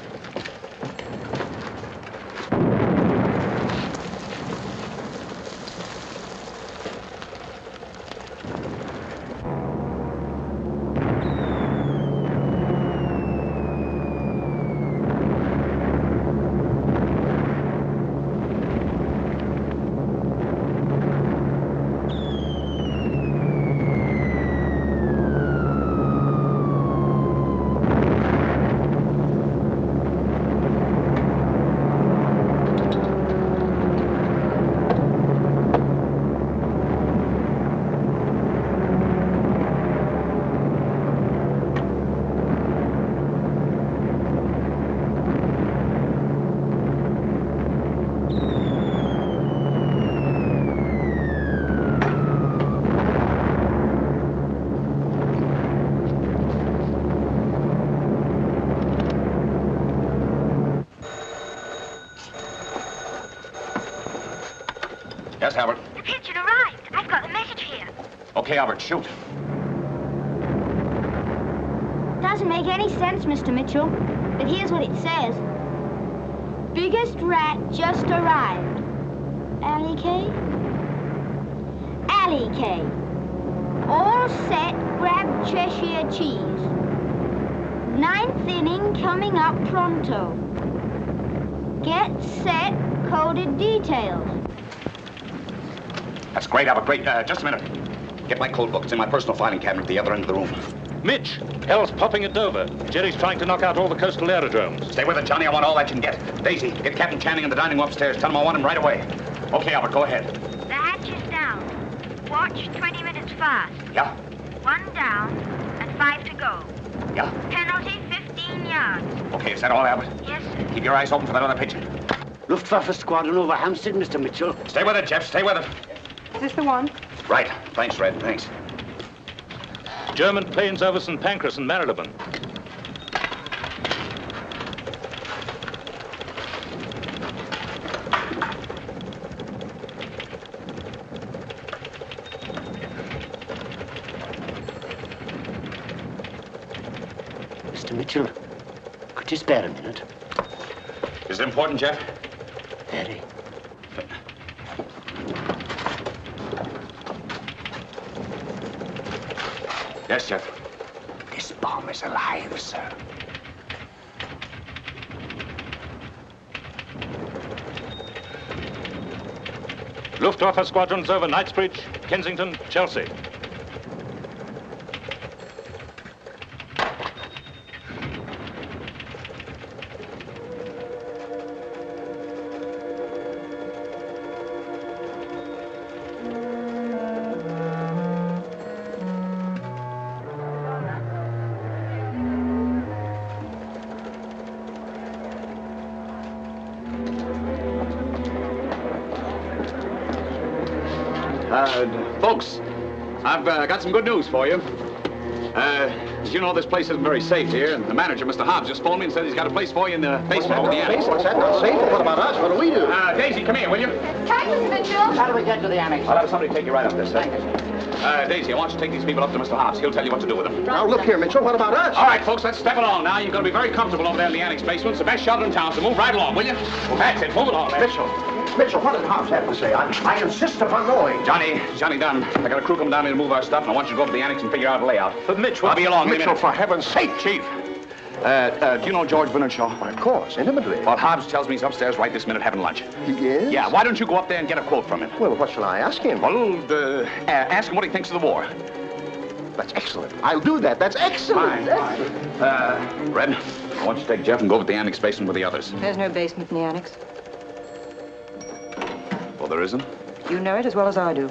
Yes, Albert? The pigeon arrived. I've got the message here. Okay, Albert, shoot. Doesn't make any sense, Mr. Mitchell. But here's what it says. Biggest rat just arrived. Alley K? Alley K. All set, grab Cheshire cheese. 9th inning coming up pronto. Get set, coded details. That's great, Albert, great. Just a minute. Get my code book. It's in my personal filing cabinet at the other end of the room. Mitch, hell's popping at Dover. Jerry's trying to knock out all the coastal aerodromes. Stay with it, Johnny. I want all that you can get. Daisy, get Captain Channing in the dining room upstairs. Tell him I want him right away. Okay, Albert, go ahead. The hatch is down. Watch 20 minutes fast. Yeah? 1 down and 5 to go. Yeah? Penalty 15 yards. Okay, is that all, Albert? Yes, sir. Keep your eyes open for that other pigeon. Luftwaffe squadron over Hampstead, Mr. Mitchell. Stay with it, Jeff. Stay with it. Is this the one? Right. Thanks, Red. Thanks. German planes over St. Pancras and Marylebone. Mr. Mitchell, could you spare a minute? Is it important, Jeff? Very. Yes, Jeff. This bomb is alive, sir. Luftwaffe squadrons over Knightsbridge, Kensington, Chelsea. Folks, I've got some good news for you. Did you know this place isn't very safe here? And the manager, Mr. Hobbs, just phoned me and said he's got a place for you in the basement over the annex. What's that, not safe? What about us? What do we do? Daisy, come here, will you? Mr. Mitchell. How do we get to the annex? I'll have somebody take you right up there, sir. Daisy, I want you to take these people up to Mr. Hobbs. He'll tell you what to do with them. Now, look here, Mitchell. What about us? All right, folks, let's step along now. You're going to be very comfortable over there in the annex basement. It's the best shelter in town, so move right along, will you? Well, that's it. Move along, man. Mitchell, what did Hobbs have to say? I insist upon knowing. Johnny Dunn, I got a crew coming down here to move our stuff, and I want you to go up to the annex and figure out a layout. But Mitchell... I'll be along in a Mitchell, minute. for heaven's sake. Chief. Do you know George Bennett Shaw? Of course, intimately. Well, Hobbs tells me he's upstairs right this minute having lunch. He is? Yeah, why don't you go up there and get a quote from him? Well, what shall I ask him? Well, ask him what he thinks of the war. That's excellent. I'll do that. That's excellent. Fine. Red, I want you to take Jeff and go over to the annex basement with the others. There's no basement in the annex. Well, there isn't? You know it as well as I do.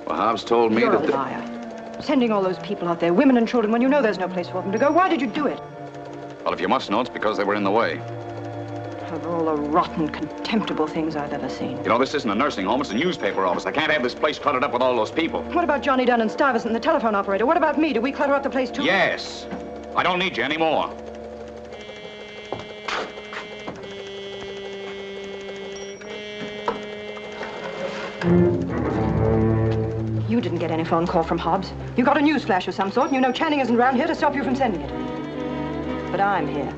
Well, Hobbs told me You're that... a liar. Sending all those people out there, women and children, when you know there's no place for them to go. Why did you do it? Well, if you must know, it's because they were in the way. Of all the rotten, contemptible things I've ever seen. You know, this isn't a nursing home, it's a newspaper office. I can't have this place cluttered up with all those people. What about Johnny Dunn and Stuyvesant, the telephone operator? What about me? Do we clutter up the place too? Yes. I don't need you anymore. You didn't get any phone call from Hobbs. You got a news flash of some sort, and you know Channing isn't around here to stop you from sending it. But I'm here.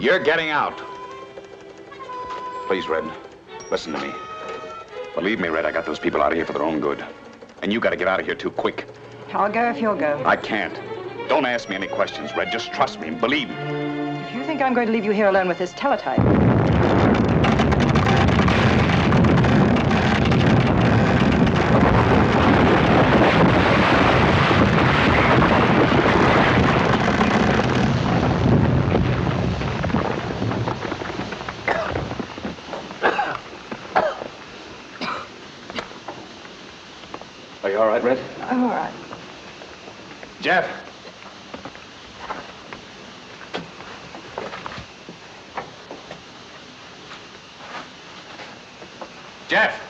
You're getting out. Please, Red, listen to me. Believe me, Red, I got those people out of here for their own good. And you got to get out of here too quick. I'll go if you'll go. I can't. Don't ask me any questions, Red. Just trust me and believe me. If you think I'm going to leave you here alone with this teletype... Are you all right, Red? I'm all right. Jeff. Jeff.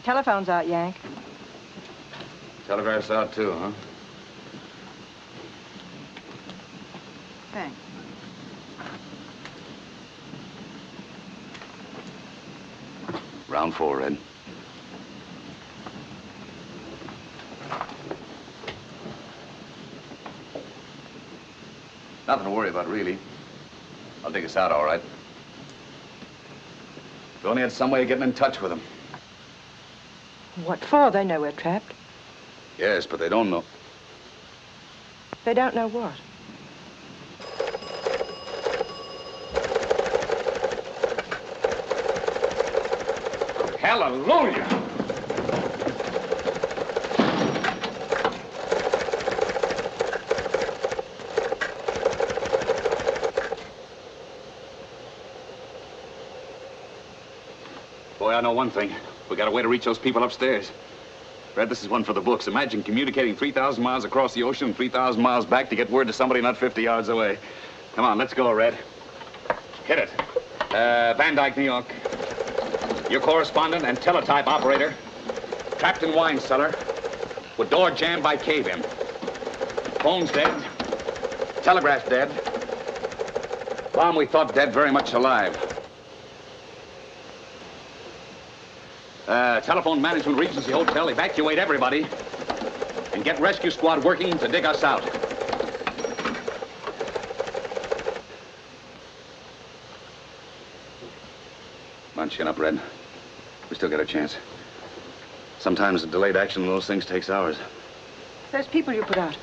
Telephone's out, Yank. Telegraph's out, too, huh? Thanks. Round 4, Red. Nothing to worry about, really. I'll dig us out, all right. We only had some way of getting in touch with them. What for? They know we're trapped. Yes, but they don't know. They don't know what. Hallelujah! Boy, I know one thing. We got a way to reach those people upstairs. Red, this is one for the books. Imagine communicating 3,000 miles across the ocean and 3,000 miles back to get word to somebody not 50 yards away. Come on, let's go, Red. Hit it. Van Dyke, New York. Your correspondent and teletype operator. Trapped in wine cellar. With door jammed by cave-in. Phone's dead. Telegraph dead. Bomb we thought dead, very much alive. Telephone management, Regency Hotel, evacuate everybody and get rescue squad working to dig us out. Come on, chin up, Red. We still got a chance. Sometimes delayed action on those things takes hours. Those people you put out.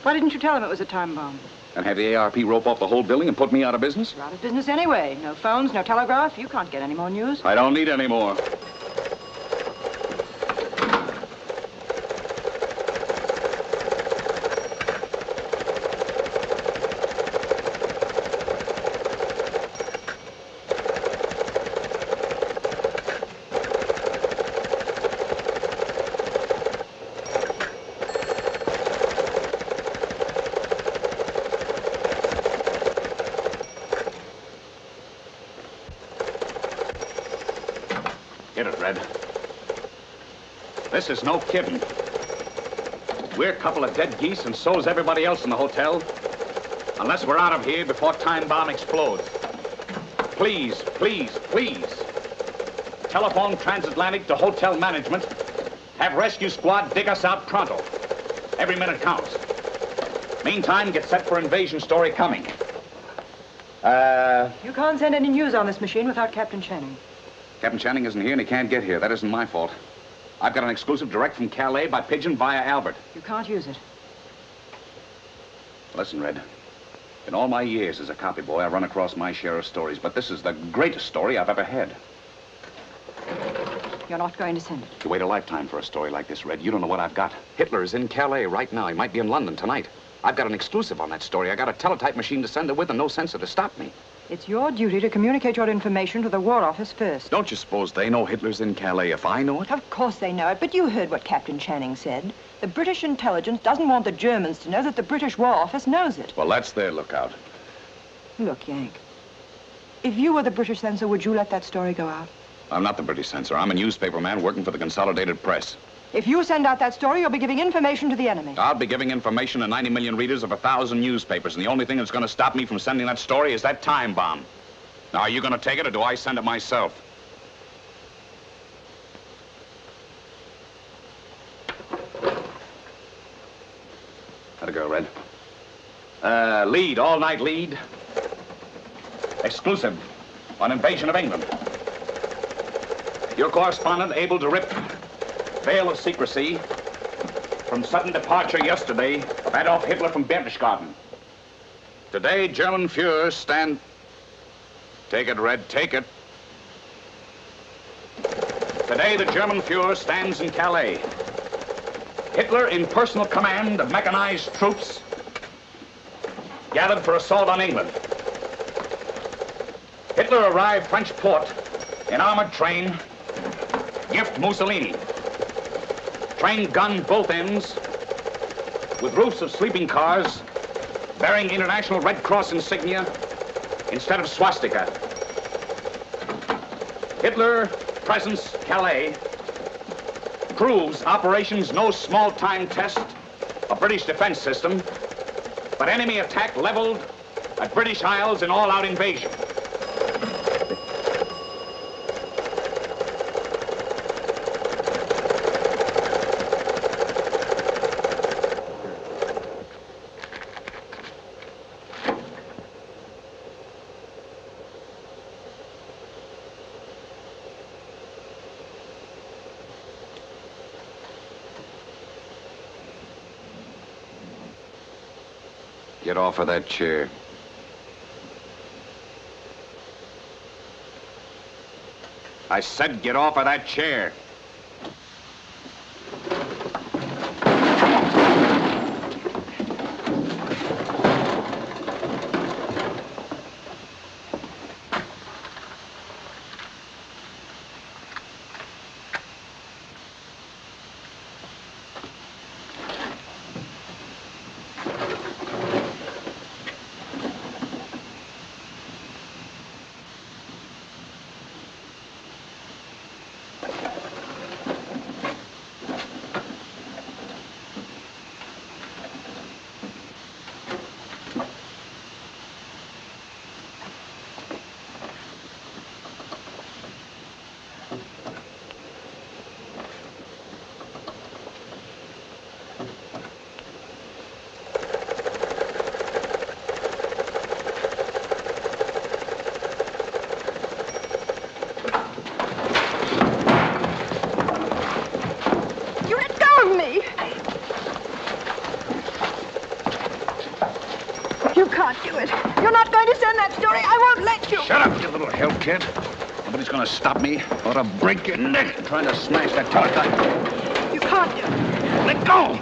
Why didn't you tell him it was a time bomb? And have the ARP rope off the whole building and put me out of business? You're out of business anyway. No phones, no telegraph. You can't get any more news. I don't need any more. Get it, Red. This is no kidding. We're a couple of dead geese, and so's everybody else in the hotel. Unless we're out of here before time bomb explodes. Please, please, please. Telephone transatlantic to hotel management. Have rescue squad dig us out pronto. Every minute counts. Meantime, get set for invasion story coming. You can't send any news on this machine without Captain Channing. Captain Channing isn't here and he can't get here. That isn't my fault. I've got an exclusive direct from Calais by pigeon via Albert. You can't use it. Listen, Red. In all my years as a copy boy, I've run across my share of stories, but this is the greatest story I've ever had. You're not going to send it. You wait a lifetime for a story like this, Red. You don't know what I've got. Hitler is in Calais right now. He might be in London tonight. I've got an exclusive on that story. I got a teletype machine to send it with and no censor to stop me. It's your duty to communicate your information to the War Office first. Don't you suppose they know Hitler's in Calais if I know it? Of course they know it, but you heard what Captain Channing said. The British intelligence doesn't want the Germans to know that the British War Office knows it. Well, that's their lookout. Look, Yank, if you were the British censor, would you let that story go out? I'm not the British censor. I'm a newspaper man working for the Consolidated Press. If you send out that story, you'll be giving information to the enemy. I'll be giving information to 90 million readers of 1,000 newspapers, and the only thing that's going to stop me from sending that story is that time bomb. Now, are you going to take it, or do I send it myself? That'll go, Red. Lead, all-night lead. Exclusive on invasion of England. Your correspondent able to rip veil of secrecy from sudden departure yesterday of Adolf Hitler from Berchtesgaden. Today, German Führer stand... Take it, Red, take it. Today, the German Führer stands in Calais. Hitler in personal command of mechanized troops gathered for assault on England. Hitler arrived French port in armored train, gift Mussolini. Train gunned both ends with roofs of sleeping cars bearing International Red Cross insignia instead of swastika. Hitler presence Calais proves operations no small-time test of British defense system, but enemy attack leveled at British Isles in all-out invasion. Get off of that chair. I said get off of that chair. do it. You're not going to send that story. I won't let you. Shut up, you little hell kid. Nobody's gonna stop me or to break your neck trying to smash that teletype. You can't do it. Let go!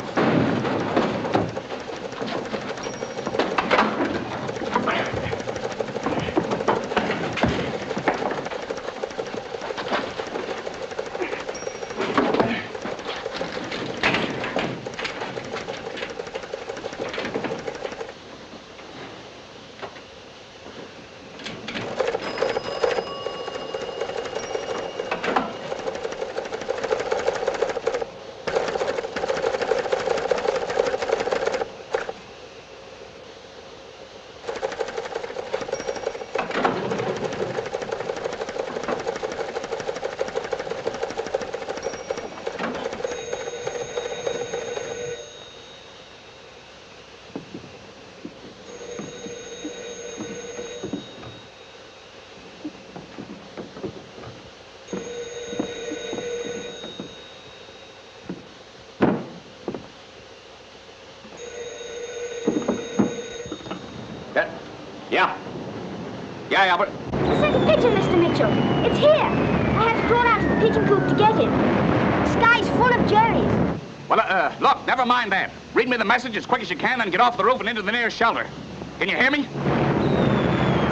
Yeah, Albert? I sent a pigeon, Mr. Mitchell. It's here. I had to crawl out of the pigeon coop to get it. The sky's full of Jerry's. Well, look, never mind that. Read me the message as quick as you can and get off the roof and into the nearest shelter. Can you hear me?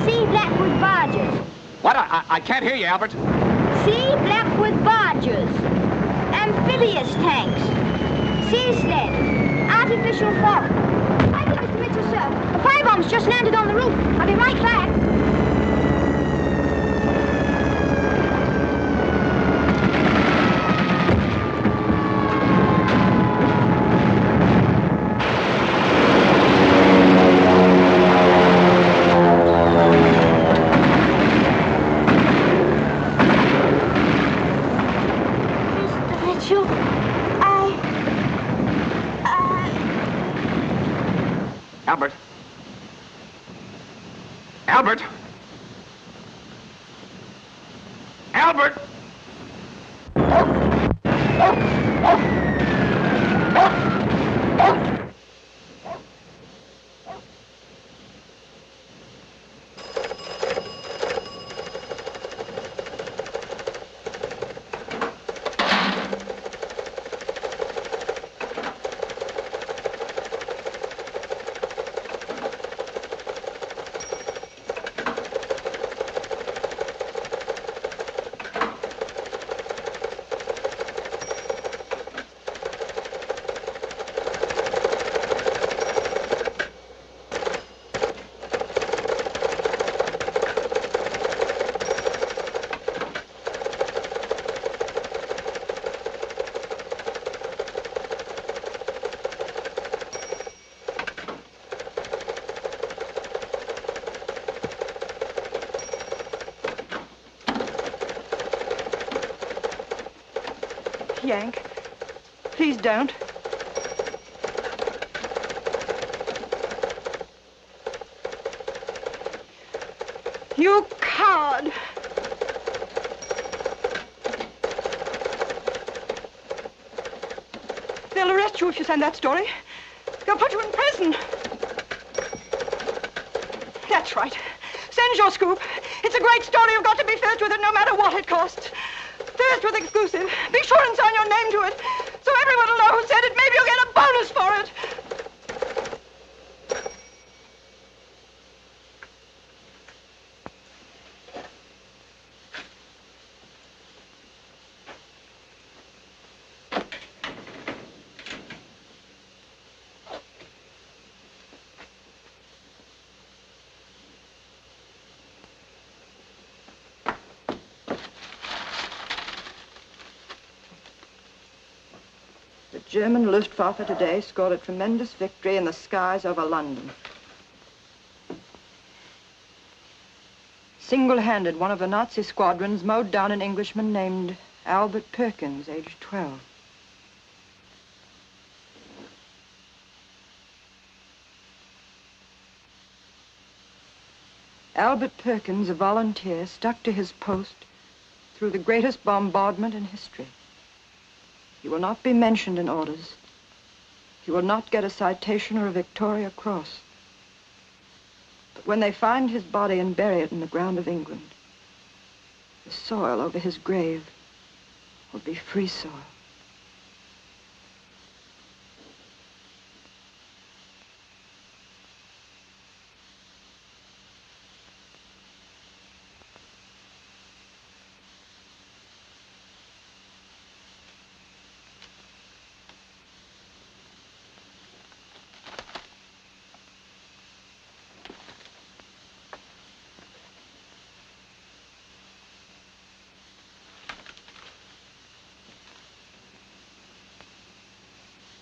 See Blackwood barges. What? I can't hear you, Albert. See Blackwood barges. Amphibious tanks. Sea sled. Artificial fog. Thank you, Mr. Mitchell, sir. The firebomb's just landed on the roof. I'll be right back. Albert. Albert! Albert! Yank, please don't. You coward! They'll arrest you if you send that story. They'll put you in prison. That's right. Send your scoop. It's a great story. You've got to be first with it no matter what it costs. First with exclusive. Be sure and sign your name to it, so everyone will know who said it. Maybe you'll get a bonus for it. The German Luftwaffe today scored a tremendous victory in the skies over London. Single-handed, one of the Nazi squadrons mowed down an Englishman named Albert Perkins, aged 12. Albert Perkins, a volunteer, stuck to his post through the greatest bombardment in history. He will not be mentioned in orders. He will not get a citation or a Victoria Cross. But when they find his body and bury it in the ground of England, the soil over his grave will be free soil.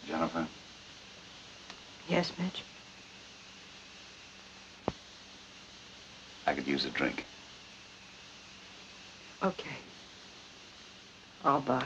Jennifer? Yes, Mitch? I could use a drink. Okay. I'll buy.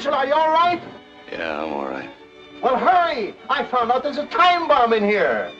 Mitchell, are you all right? Yeah, I'm all right. Well, hurry! I found out there's a time bomb in here.